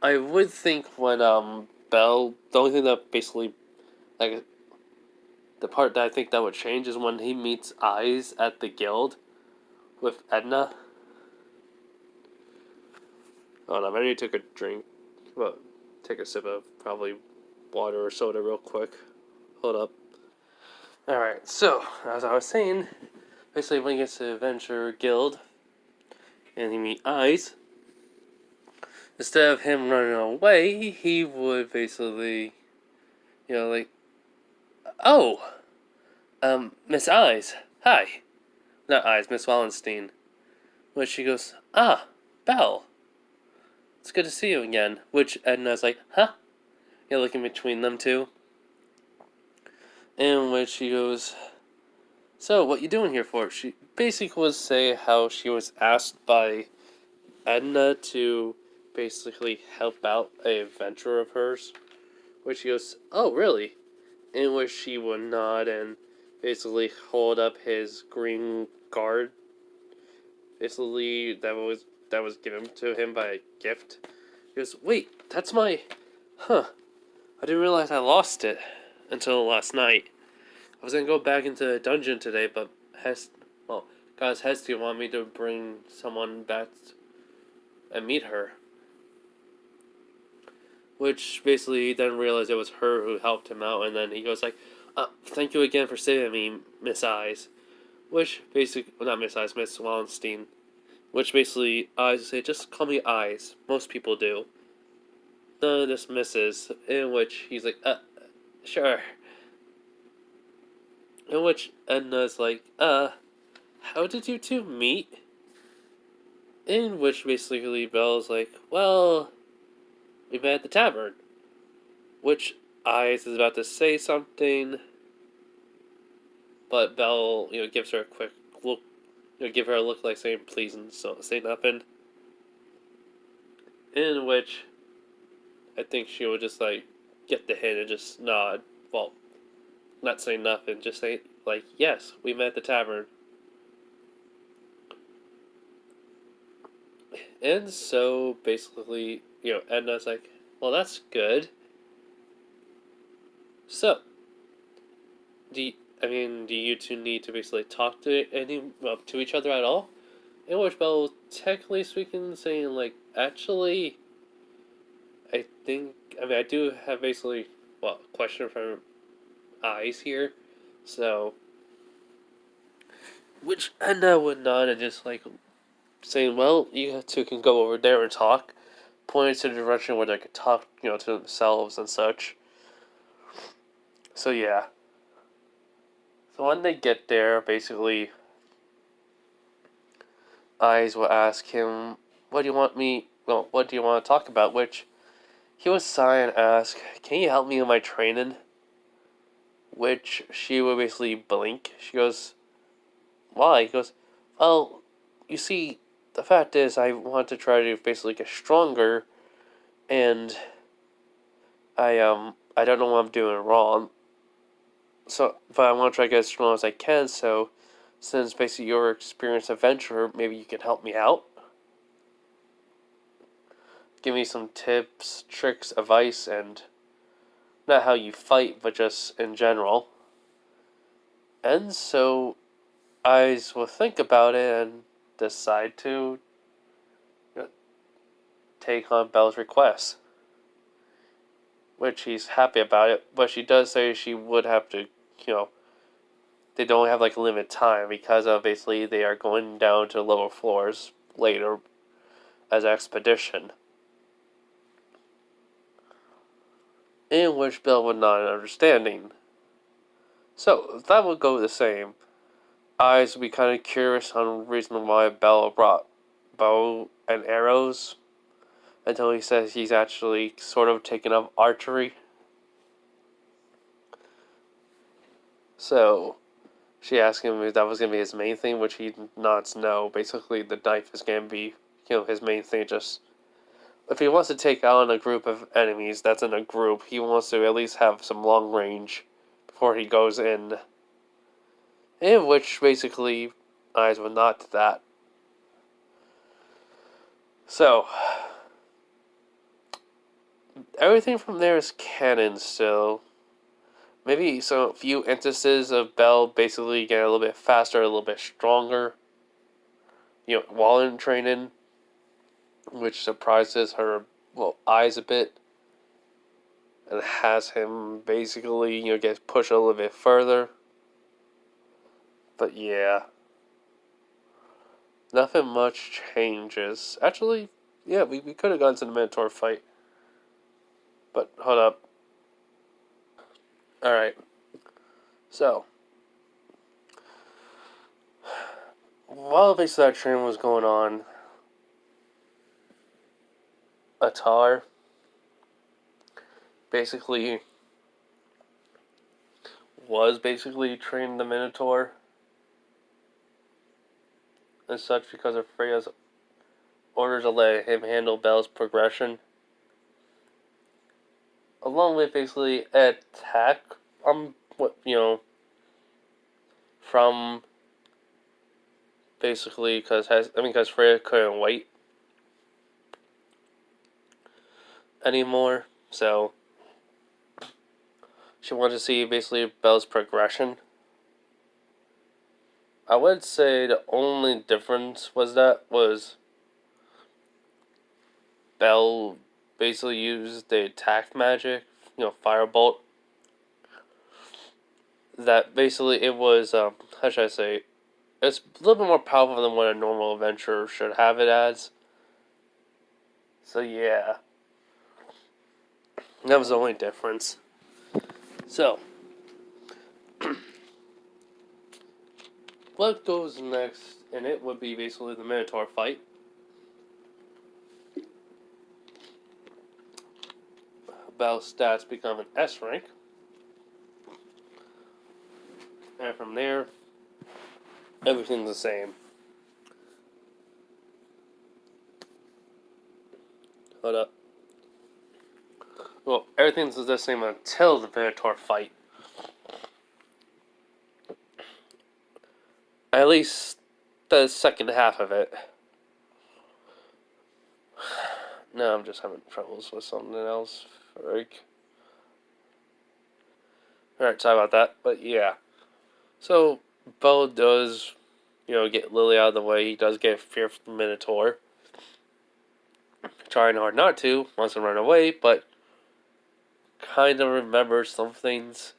I would think when Belle, the only thing that basically, like, the part that I think that would change is when he meets Eyes at the guild with Edna. Oh no, I need to take a drink. Well, take a sip of probably water or soda real quick. Hold up. Alright, so, as I was saying, basically when he gets to the Adventure Guild and he meets Eyes, instead of him running away, he would basically, oh, Miss Eyes, hi. Not Eyes, Miss Wallenstein. Which she goes, Belle. It's good to see you again. Which Edna's like, huh? You're looking between them two. In which she goes, so what you doing here for? She basically would say how she was asked by Edna to basically help out a venture of hers. Which she goes, oh really? In which she would nod and basically hold up his green card. Basically, that was given to him by a gift. He goes, wait, that's my... I didn't realize I lost it until last night. I was going to go back into the dungeon today, but Hestia wanted me to bring someone back and meet her. Which basically he then realized it was her who helped him out, and then he goes like, thank you again for saving me, Miss Eyes. Which basically, well, not Miss Eyes, Miss Wallenstein. Which basically, Eyes say, just call me Eyes. Most people do. None of this misses. In which he's like, sure. In which Edna's like, how did you two meet? In which basically Belle's like, well, we met at the tavern. Which Eyes is about to say something, but Belle, gives her a quick look, give her a look like saying please and so say nothing. In which I think she would just like get the hint and just nod. Well, not say nothing, just say like, yes, we met at the tavern. And so basically, Edna's like, well, that's good. So, do you two need to basically talk to each other at all? In which Belle, technically speaking, saying like, actually, I do have basically, a question from Eyes here. So, which Edna would nod and just like saying, well, you two can go over there and talk, pointing to the direction where they could talk, to themselves and such. So yeah. So when they get there, basically, Eyes will ask him, what do you want to talk about? Which he would sigh and ask, can you help me with my training? Which she would basically blink. She goes, why? He goes, well, you see, the fact is I want to try to basically get stronger, and I don't know what I'm doing wrong. So, but I want to try to get as strong as I can, so since basically you're an experienced adventurer, maybe you can help me out. Give me some tips, tricks, advice, and not how you fight, but just in general. And so I will think about it and decide to take on Belle's request. Which he's happy about it, but she does say she would have to, they don't have like a limited time because of basically they are going down to lower floors later as an expedition. In which Belle would not understanding. So that would go the same. I would be kind of curious on the reason why Belle brought bow and arrows until he says he's actually sort of taken up archery. So she asked him if that was going to be his main thing, which he nods no. Basically, the knife is going to be, his main thing. Just if he wants to take on a group of enemies that's in a group, he wants to at least have some long range before he goes in. In which, basically, eyes were not to that. So, everything from there is canon still. Maybe some few instances of Belle basically getting a little bit faster, a little bit stronger, while in training, which surprises her, eyes a bit, and has him basically, get pushed a little bit further. But yeah, nothing much changes. Actually, yeah, we could have gone to the Minotaur fight. But, hold up. Alright. So, while basically that training was going on, Atar basically was training the Minotaur and such because of Freya's orders to let him handle Belle's progression. Along with basically attack from basically because Freya couldn't wait anymore, so she wanted to see basically Belle's progression. I would say the only difference was Belle basically used the attack magic, firebolt. That basically it was, how should I say, it's a little bit more powerful than what a normal adventurer should have it as. So yeah, that was the only difference. So, what goes next in it would be basically the Minotaur fight. Belle's stats become an S rank. And from there, everything's the same. Hold up. Well, everything's the same until the Minotaur fight. At least the second half of it. No, I'm just having troubles with something else. Alright, sorry about that. But yeah. So, Belle does, get Lily out of the way. He does get fear from the Minotaur. Trying hard not to, wants to run away, but kind of remembers some things.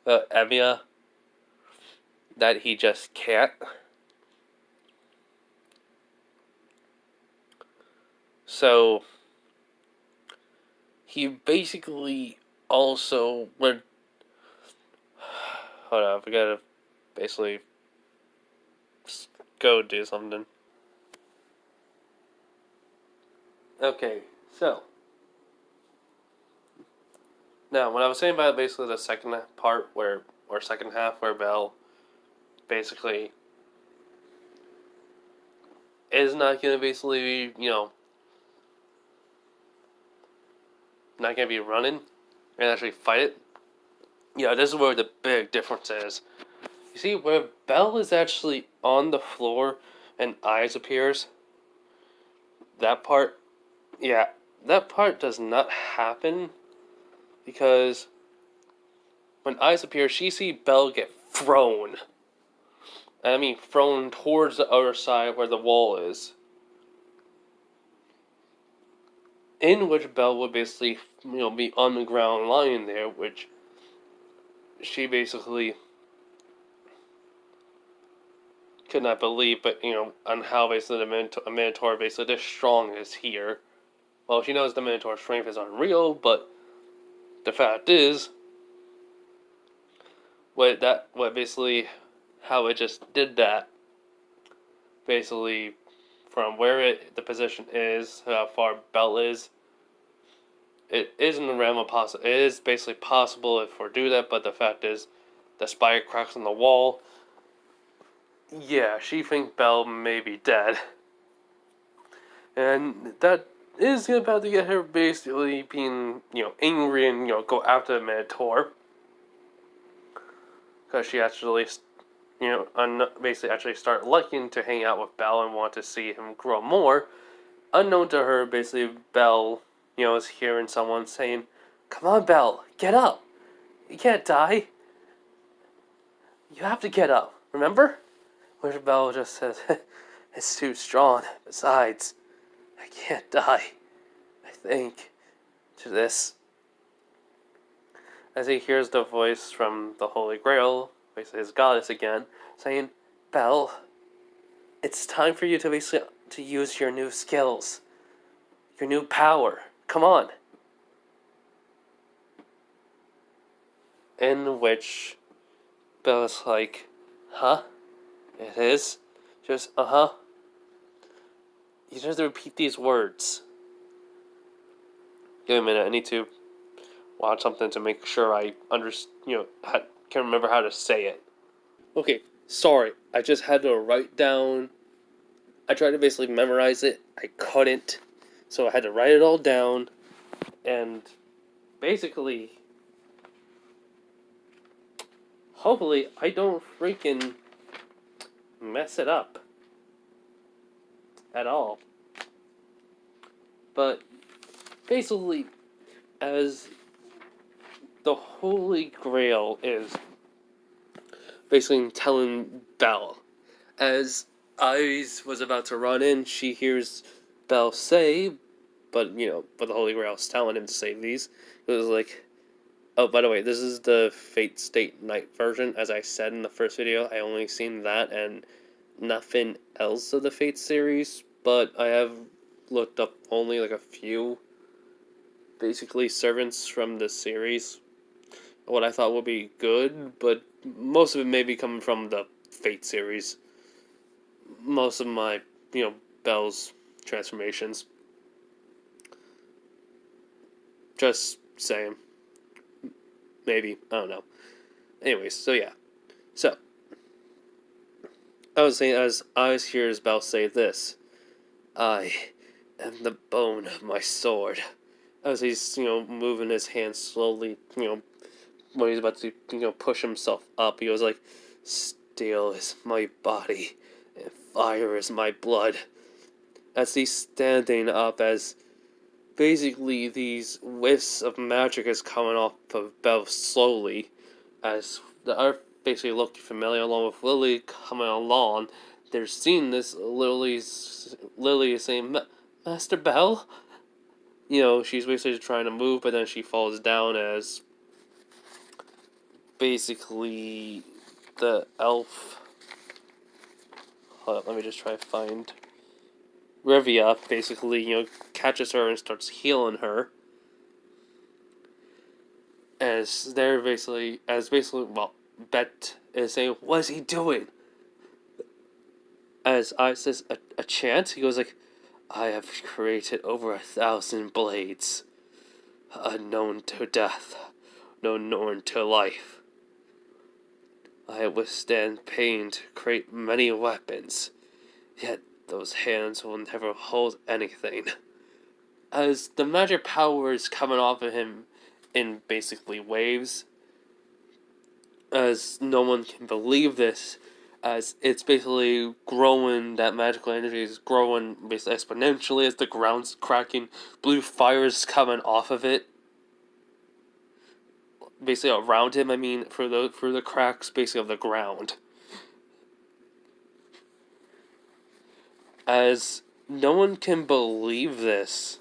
Emiya. That he just can't. So, he basically also went. Hold on, I gotta basically just go do something. Okay, so. Now, when I was saying about basically the second part second half where Belle basically is not going to basically, not going to be running and actually fight it. This is where the big difference is. You see, where Belle is actually on the floor and Eyes appears, that part, yeah, that part does not happen because when Eyes appears, she sees Belle get thrown. And I mean thrown towards the other side where the wall is. In which Belle would basically, be on the ground lying there, which she basically could not believe, but, on how basically the Minotaur basically this strong is here. Well, she knows the Minotaur's strength is unreal, but the fact is, what basically, how it just did that, basically, from where the position is, how far Belle is, it is in the realm of possible. It is basically possible if we do that, but the fact is, the spider cracks on the wall. Yeah, she thinks Belle may be dead. And that is about to get her basically being, angry and, go after the Minotaur. Because she actually, basically actually start liking to hang out with Belle and want to see him grow more. Unknown to her, basically, Belle, is hearing someone saying, "Come on, Belle, get up. You can't die. You have to get up, remember?" Which Belle just says, "It's too strong. Besides, I can't die, I think," to this. As he hears the voice from the Holy Grail, basically his goddess again, saying, "Belle, it's time for you to use your new skills, your new power. Come on." In which Belle's like, "Huh? It is? Just, uh-huh. You just have to repeat these words." Give me a minute, I need to watch something to make sure I can remember how to say it. Okay, sorry, I just had to write down. I tried to basically memorize it. I couldn't. So I had to write it all down. And basically, hopefully, I don't freaking mess it up at all. But basically, as the Holy Grail is basically telling Belle, as Eyes was about to run in, she hears Belle say, but the Holy Grail is telling him to save these. It was like, oh, by the way, this is the Fate State Night version. As I said in the first video, I only seen that and nothing else of the Fate series, but I have looked up only like a few, basically, servants from the series. What I thought would be good, but most of it may be coming from the Fate series. Most of my, Belle's transformations. Just saying. Maybe. I don't know. Anyways, so yeah. So, I was saying, as Eyes hears Belle say this, "I am the bone of my sword." As he's, moving his hand slowly, when he's about to, push himself up, he was like, "Steel is my body, and fire is my blood." As he's standing up, as basically these whiffs of magic is coming off of Belle slowly, as the earth basically looked familiar along with Lily coming along. They're seeing this. Lily is saying, "Master Belle?" She's basically trying to move, but then she falls down as basically the elf. Hold up, let me just try to find. Rivia basically, catches her and starts healing her. Well, Bet is saying, "What is he doing?" As I says a chant, he goes like, "I have created over 1,000 blades, unknown to death, known to life. I withstand pain to create many weapons, yet those hands will never hold anything." As the magic power is coming off of him in basically waves, as no one can believe this, as it's basically growing, that magical energy is growing basically exponentially as the ground's cracking, blue fire is coming off of it, basically around him, I mean, for the cracks, basically, of the ground. As no one can believe this,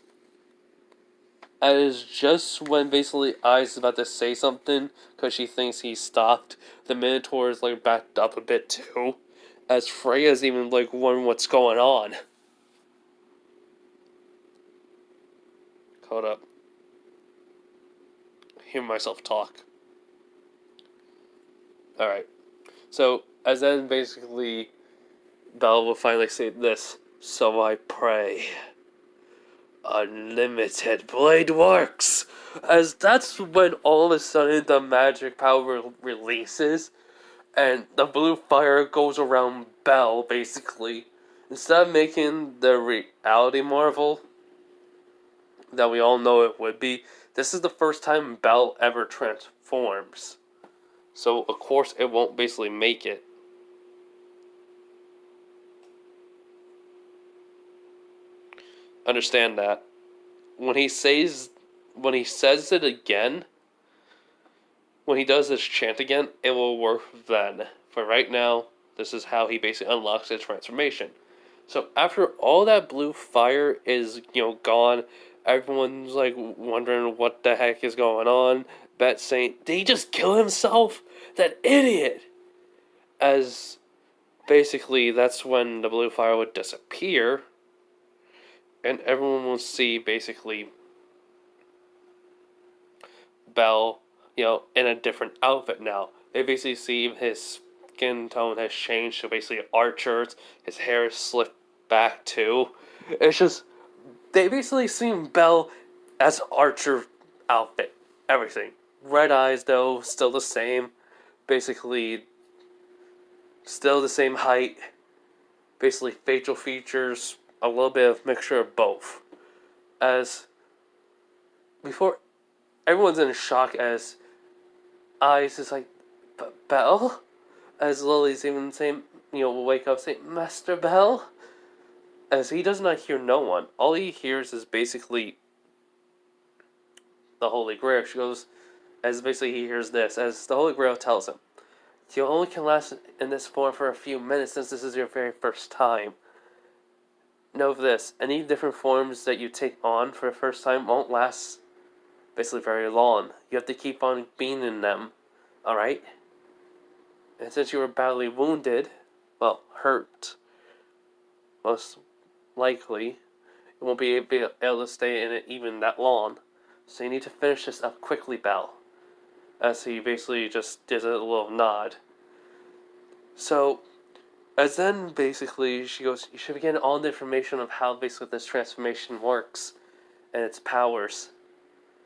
as just when basically Ai's about to say something, because she thinks he stopped, the Minotaur is like backed up a bit too, as Freya's even like wondering what's going on. Hold up. Hear myself talk. Alright. So, as then basically Belle will finally say this, "So I pray. Unlimited blade works!" As that's when all of a sudden the magic power releases, and the blue fire goes around Belle, basically. Instead of making the reality marvel that we all know it would be, this is the first time Belle ever transforms. So, of course, it won't basically make it. Understand that. When he says it again, when he does this chant again, it will work then. For right now, this is how he basically unlocks his transformation. So after all that blue fire is, gone, everyone's like wondering what the heck is going on. Bet saying, "Did he just kill himself? That idiot!" As basically that's when the blue fire would disappear, and everyone will see basically Belle, in a different outfit now. They basically see his skin tone has changed to basically archers. His hair is slicked back too. It's just they basically see Belle as archer outfit. Everything. Red eyes though, still the same. Basically still the same height. Basically facial features, a little bit of mixture of both. As before everyone's in shock as Eyes is like, "Belle?" As Lily's even saying, will wake up saying, "Master Belle?" As he does not hear no one. All he hears is basically the Holy Grail. She goes, as basically he hears this, as the Holy Grail tells him, "You only can last in this form for a few minutes since this is your very first time. Know this, any different forms that you take on for the first time won't last basically very long. You have to keep on being in them, alright? And since you were badly wounded, well, hurt, most likely, you won't be able to stay in it even that long. So you need to finish this up quickly, Belle." As he basically just gives a little nod. So, as then basically she goes, "You should begin all the information of how basically this transformation works and its powers."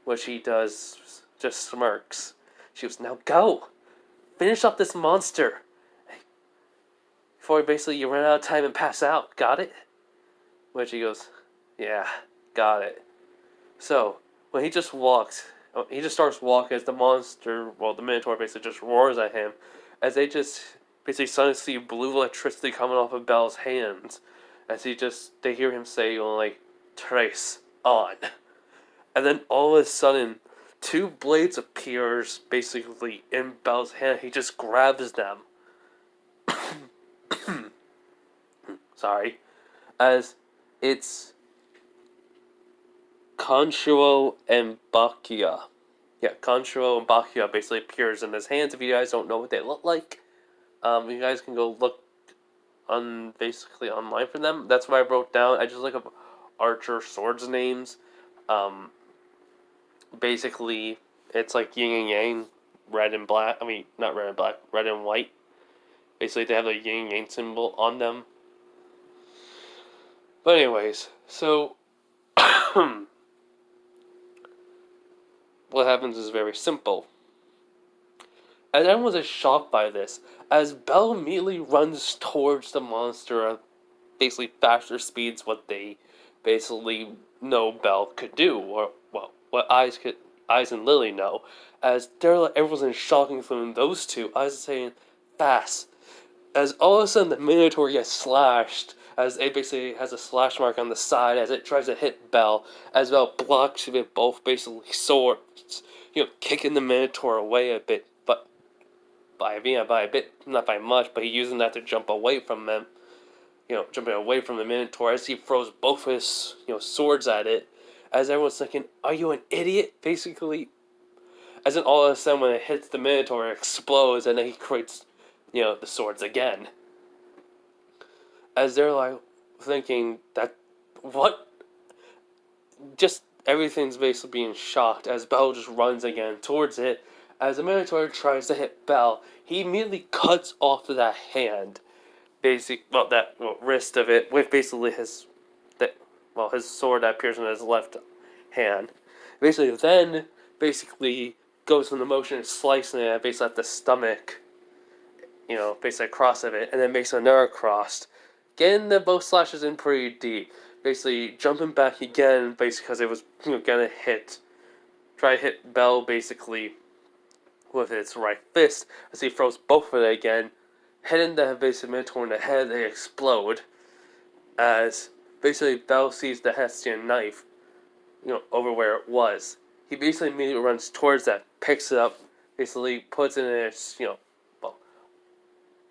Which he does, just smirks. She goes, "Now go! Finish up this monster! Before basically you run out of time and pass out. Got it?" Which he goes, "Yeah, got it." So, when he just starts walking as the monster, well, the Minotaur basically just roars at him, as they just basically suddenly see blue electricity coming off of Belle's hands, as they hear him say, like, "Trace on." And then all of a sudden, two blades appears basically in Belle's hand. He just grabs them. Sorry. As it's Conchuo and Bacchia. Yeah, Conchuo and Bacchia basically appears in his hands. If you guys don't know what they look like, you guys can go look basically online for them. That's what I wrote down. I just look up archer swords names. Basically, it's like yin and yang, red and black. I mean, not red and black, red and white. Basically, they have the yin and yang symbol on them. But anyways, so what happens is very simple. And everyone was shocked by this, as Belle immediately runs towards the monster at basically faster speeds what they basically know Belle could do, or well, what Eyes Aiz and Lily know. As they're like, everyone's in shock, including those two. Aiz is saying, fast. As all of a sudden the Minotaur gets slashed, as it basically has a slash mark on the side as it tries to hit Bell, as Bell blocks with both basically swords, kicking the Minotaur away a bit, but by a bit, not by much, but he's using that to jump away from them, jumping away from the Minotaur as he throws both his, swords at it, as everyone's thinking, are you an idiot? Basically, as in all of a sudden when it hits the Minotaur, it explodes, and then he creates, the swords again. As they're like thinking that, what? Just everything's basically being shocked as Bell just runs again towards it. As the Minotaur tries to hit Bell, he immediately cuts off that hand, wrist of it, with basically his sword that appears in his left hand. Basically, then goes from the motion of slicing it basically at the stomach, basically across of it, and then makes another cross, getting the both slashes in pretty deep. Basically jumping back again, basically because it was gonna try to hit Bell basically with its right fist, as he throws both of it again, hitting the basically Minotaur in the head. They explode as basically Bell sees the Hestian knife, over where it was. He basically immediately runs towards that, picks it up, basically puts it in his,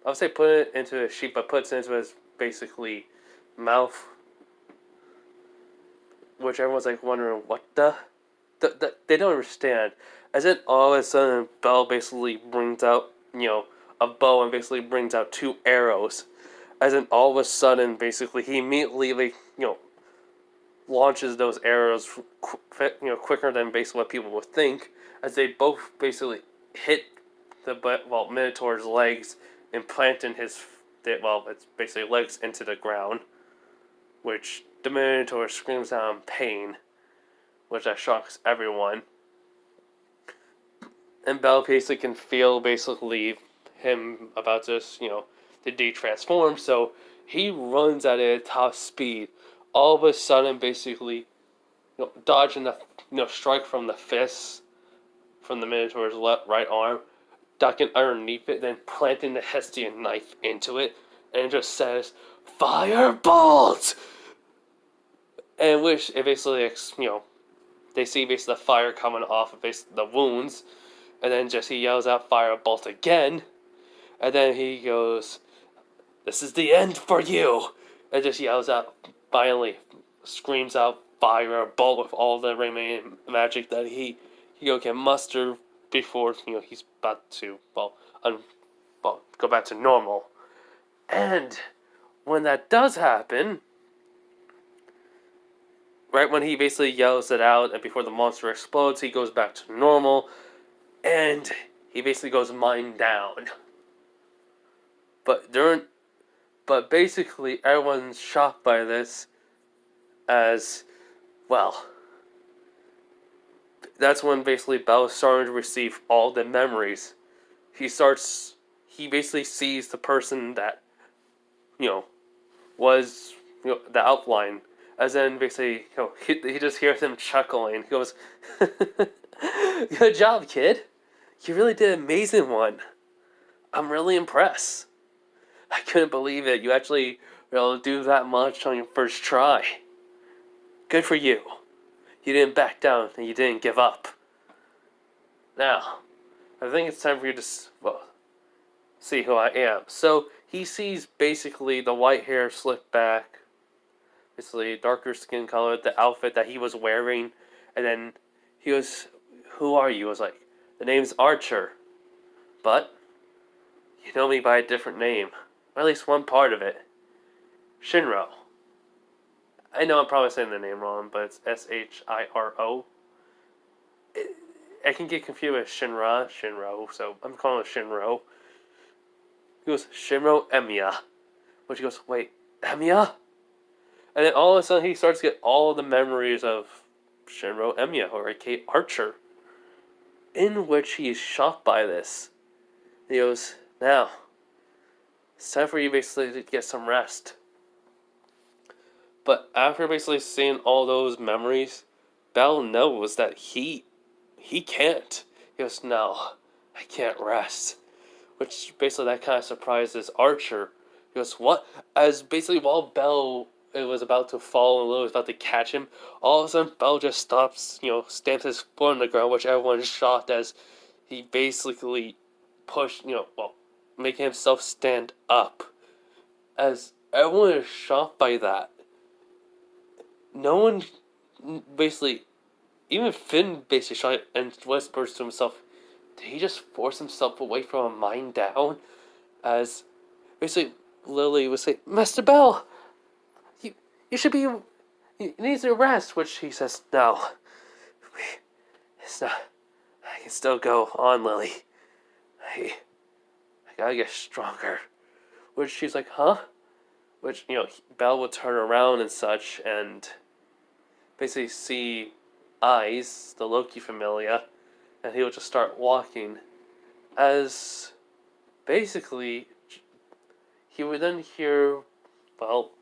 I would say put it into his sheath, but puts it into his basically mouth, which everyone's like wondering what they don't understand. As then all of a sudden Bell basically brings out a bow and basically brings out 2 arrows. As in all of a sudden basically he immediately launches those arrows quicker than basically what people would think, as they both basically hit the Minotaur's legs, implanting it's basically legs into the ground, which the Minotaur screams out in pain, which that shocks everyone. And Bell basically can feel basically him about to, to de-transform, so he runs at it at top speed. All of a sudden, basically, dodging the, strike from the fists from the Minotaur's right arm, ducking underneath it, then planting the Hestian knife into it, and it just says, "Firebolt!" And which it basically, they see basically the fire coming off of basically the wounds, and then he yells out "Firebolt" again, and then he goes, "This is the end for you," and just yells out, finally screams out "Firebolt" with all the remaining magic that he can muster before he's about to go back to normal. And when that does happen, right when he basically yells it out and before the monster explodes, he goes back to normal, and he basically goes mind down. But basically everyone's shocked by this, as well. That's when basically Bell is starting to receive all the memories. He basically sees the person that was the outline, as then basically he just hears him chuckling. He goes, "Good job, kid. You really did an amazing one. I'm really impressed. I couldn't believe it. You actually were able to do that much on your first try. Good for you. You didn't back down and you didn't give up. Now, I think it's time for you to see who I am." So he sees basically the white hair slicked back, basically darker skin color, the outfit that he was wearing, and then he goes, "Who are you?" I was like, "The name's Archer, but you know me by a different name, or at least one part of it. Shinro." I know I'm probably saying the name wrong, but it's Shiro. I can get confused with Shinro, so I'm calling it Shinro. He goes, "Shinro Emiya." Which he goes, "Wait, Emiya?" And then all of a sudden he starts to get all the memories of Shinro Emiya, or aka Archer, in which he is shocked by this. He goes, "Now, it's time for you basically to get some rest." But after basically seeing all those memories, Bell knows that he he can't. He goes, no, I can't rest. Which basically that kind of surprises Archer. He goes, what? As basically while Bell it was about to fall and Lily was about to catch him, all of a sudden Bell just stops, stamps his foot on the ground, which everyone is shocked as he basically pushed, making himself stand up. As everyone is shocked by that. No one basically, even Finn basically shot and whispers to himself, did he just force himself away from a mine down? As basically Lily would say, Master Bell, you should be, you need to rest, which he says, no, it's not, I can still go on, Lily. I gotta get stronger. Which she's like, huh? Which, Bell would turn around and such and basically see Eyes, the Loki Familia, and he would just start walking. As basically, he would then hear, well,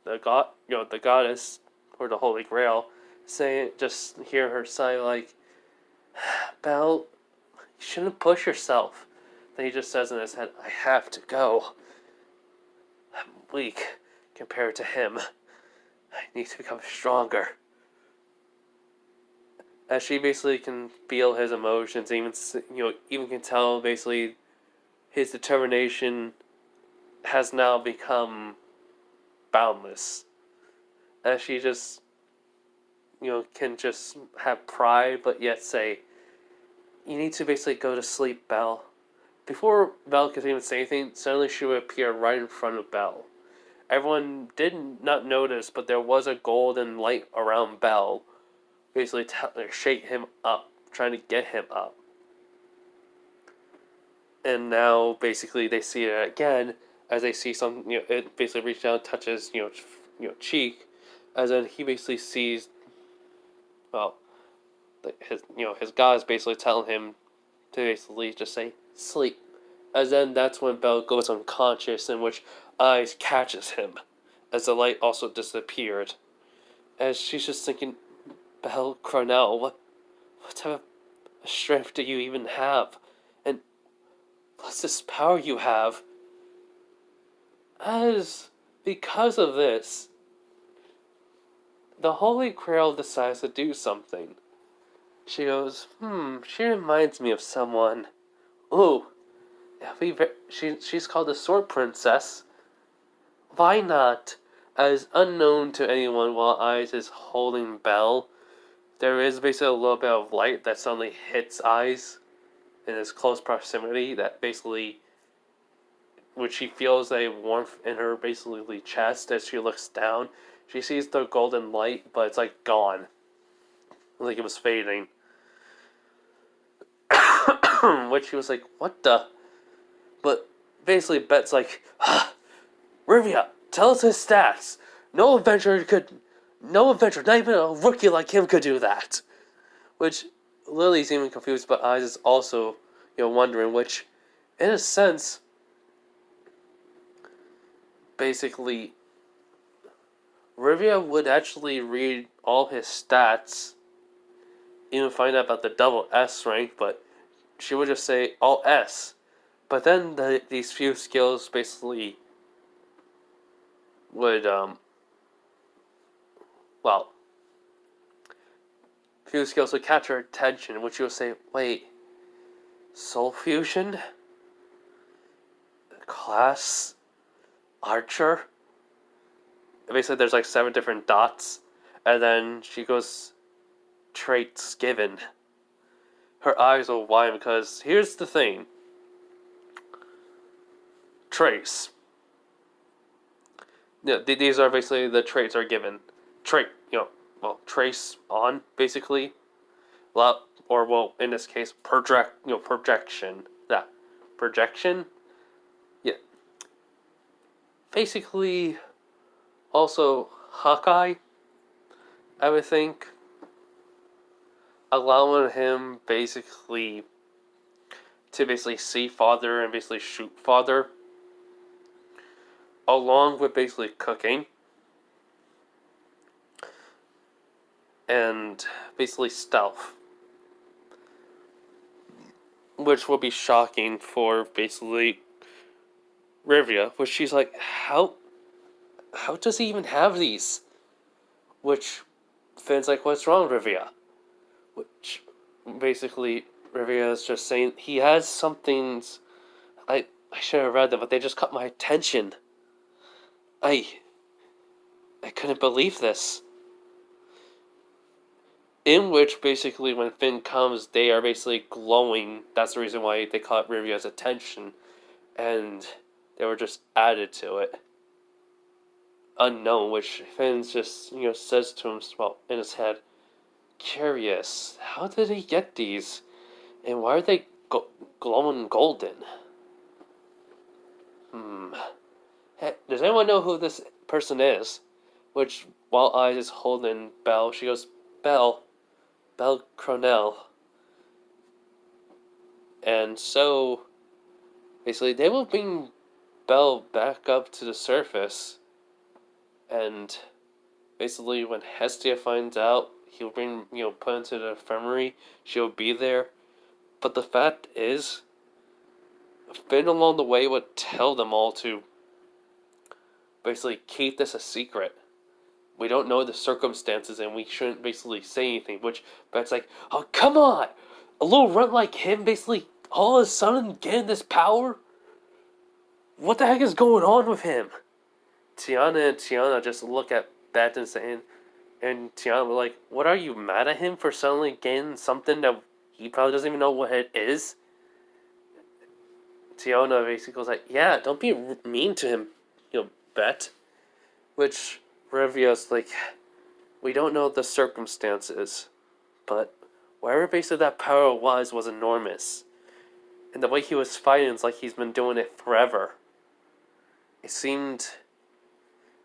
the goddess or the Holy Grail, just hear her say like, Bell, you shouldn't push yourself. Then he just says in his head, I have to go. I'm weak compared to him. I need to become stronger. As she basically can feel his emotions, even can tell basically his determination has now become boundless. As she just can just have pride, but yet say, you need to basically go to sleep, Bell. Before Bell could even say anything, suddenly she would appear right in front of Bell. Everyone did not notice, but there was a golden light around Bell, basically shake him up, trying to get him up. And now, basically, they see it again, as they see it basically reaches down, touches, cheek, as then he basically sees, well, his God is basically telling him to basically just say, sleep. As then that's when Bell goes unconscious, in which Eyes catches him, as the light also disappeared. As she's just thinking, Bell Cornell, what type of strength do you even have? And what's this power you have? As because of this, the Holy Grail decides to do something. She goes, she reminds me of someone. Ooh, she's called the Sword Princess. Why not? As unknown to anyone while Eyes is holding Bell, there is basically a little bit of light that suddenly hits Eyes in his close proximity that basically, which she feels a warmth in her basically chest as she looks down. She sees the golden light, but it's like gone. Like it was fading. Which she was like, what the? But basically Bet's like, Rivia, tell us his stats. No adventurer, not even a rookie like him could do that. Which Lily's even confused, but Eyes is also, wondering, which, in a sense, basically, Rivia would actually read all his stats, even find out about the double S rank, but she would just say all S. But then these few skills basically would, few skills would catch her attention, which she would say, wait, Soul Fusion? Class? Archer? Basically, there's like 7 different dots, and then she goes, traits given. Her eyes will widen because here's the thing. Trace. These are basically the traits are given. Trace on, basically. In this case, projection. That. Projection? Yeah. Basically, also, Hawkeye, I would think, allowing him basically to basically see father and basically shoot father, along with basically cooking. and basically stealth, which will be shocking for basically Rivia, which she's like, how does he even have these? Which Finn's like, what's wrong, Rivia? Which basically Rivia is just saying he has some things. I should have read them, but they just caught my attention. I I couldn't believe this. In which basically when Finn comes, they are basically glowing. That's the reason why they caught Rivia's attention, and they were just added to it. Unknown, which Finn just says to himself in his head, curious, how did he get these, and why are they glowing golden? Hey, does anyone know who this person is? Which, while Eyes is holding Belle, she goes, Belle Cronell. And so, basically, they will bring Belle back up to the surface. And basically, when Hestia finds out, he'll bring, put into the infirmary. She'll be there. But the fact is, Finn along the way would tell them all to basically keep this a secret. We don't know the circumstances and we shouldn't basically say anything, but it's like, oh, come on! A little runt like him basically all of a sudden getting this power? What the heck is going on with him? Tiana and Tiana just look at Beth and saying, and Tiana was like, what are you, mad at him for suddenly getting something that he probably doesn't even know what it is? Tiana basically goes like, yeah, don't be mean to him, Bet. Which Rivia's like, we don't know the circumstances, but wherever basically that power was enormous. And the way he was fighting is like he's been doing it forever. It seemed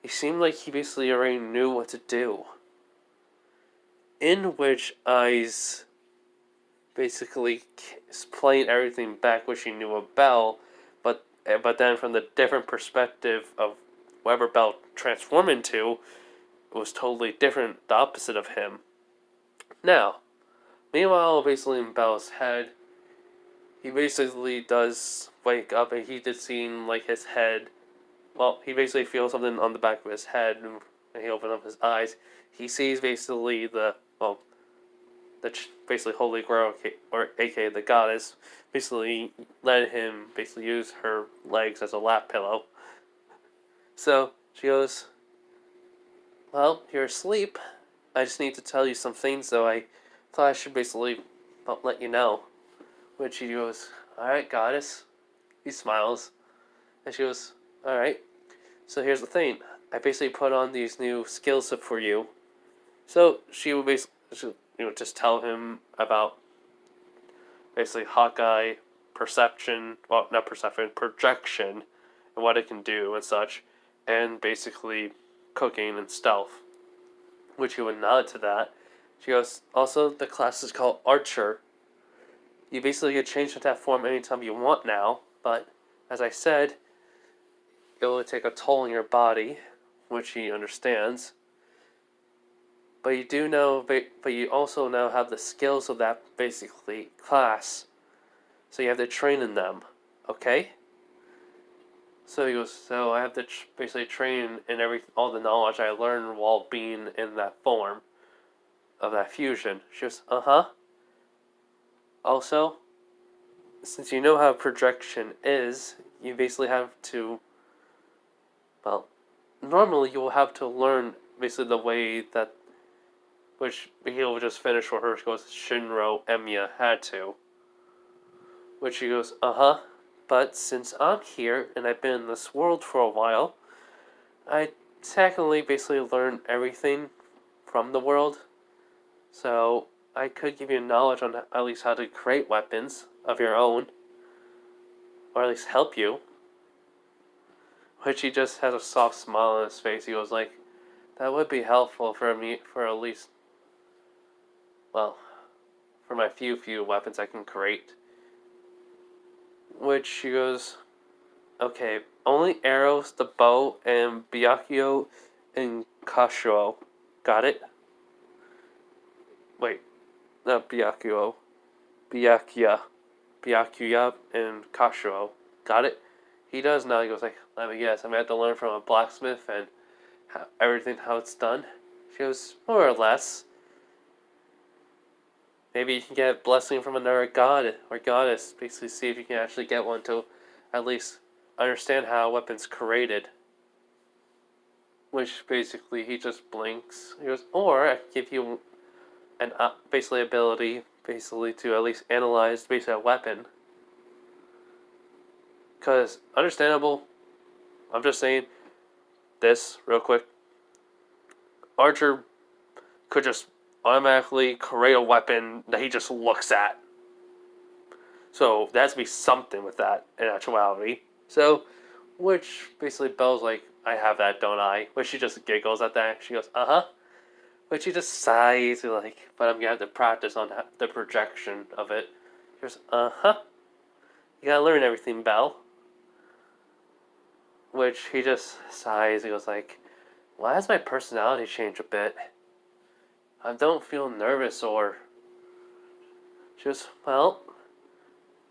like he basically already knew what to do. In which Eyes basically is playing everything back which he knew of Belle, but then from the different perspective of whatever Belle transformed into, it was totally different, the opposite of him. Now, meanwhile, basically in Belle's head, he basically does wake up and he did seem like his head. Well, he basically feels something on the back of his head, and he opens up his eyes. He sees basically the basically Holy Grail, or aka the goddess, basically let him basically use her legs as a lap pillow. So she goes, well, you're asleep. I just need to tell you some things, though. I thought I should basically let you know. Which he goes, alright, goddess. He smiles. And she goes, alright. So here's the thing. I basically put on these new skills for you. So she would basically just tell him about basically Hawkeye, perception, well, not perception, projection, and what it can do and such, and basically cooking and stealth, which he would nod to that. She goes, also, the class is called Archer. You basically get changed into that form anytime you want now, but, as I said, it will take a toll on your body, which he understands. But you do know, but you also now have the skills of that basically class. So you have to train in them, okay? So he goes, so I have to basically train in all the knowledge I learned while being in that form of that fusion. She goes, uh-huh. Also, since you know how projection is, you basically have to, well, normally you will have to learn basically the way that, which he'll just finish for her. She goes, Shinro Emiya had to. Which he goes, uh-huh. But since I'm here and I've been in this world for a while, I technically basically learned everything from the world. So I could give you knowledge on at least how to create weapons of your own. Or at least help you. Which he just has a soft smile on his face. He goes like, that would be helpful for me, for at least, well, for my few weapons I can create. Which she goes, okay, only arrows, the bow, and Byakuyo and Kashuo. Got it? Wait, not Byakuya. Byakuya. Byakuya and Kashuo. Got it? He does now. He goes like, let me guess. I'm going to have to learn from a blacksmith and everything, how it's done. She goes, more or less. Maybe you can get a blessing from another god or goddess. Basically, see if you can actually get one to at least understand how a weapon's created. Which basically he just blinks. He goes, or I can give you an basically ability, basically to at least analyze basically a weapon. Because understandable. I'm just saying this real quick. Archer could just automatically create a weapon that he just looks at. So there has to be something with that in actuality. So, which basically Belle's like, I have that, don't I? Which she just giggles at that. She goes, uh-huh. But she just sighs, like, but I'm going to have to practice on the projection of it. She goes, uh-huh. You gotta learn everything, Belle. Which he just sighs. He goes like, why has my personality changed a bit? I don't feel nervous or... She goes, well,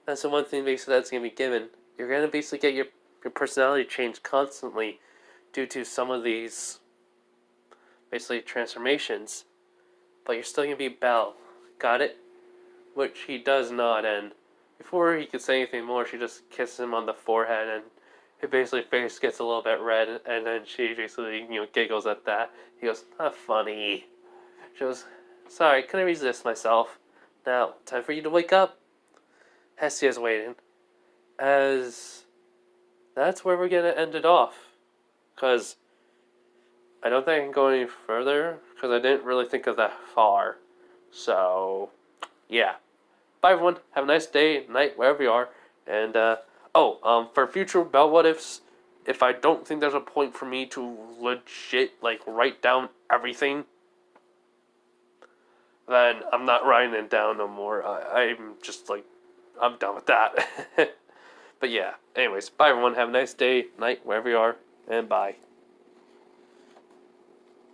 that's the one thing basically that's going to be given. You're going to basically get your personality changed constantly due to some of these basically transformations. But you're still going to be Belle. Got it? Which he does not, and before he could say anything more, she just kisses him on the forehead, and his basically face gets a little bit red, and then she basically, giggles at that. He goes, not funny. She goes, sorry, couldn't resist myself. Now, time for you to wake up. Hestia's waiting. As that's where we're going to end it off. Because I don't think I can go any further, because I didn't really think of that far. So, yeah. Bye, everyone. Have a nice day, night, wherever you are. And, for future Belle What Ifs, if I don't think there's a point for me to legit, write down everything, then I'm not writing it down no more. I'm just, I'm done with that. But yeah, anyways, bye, everyone. Have a nice day, night, wherever you are, and bye.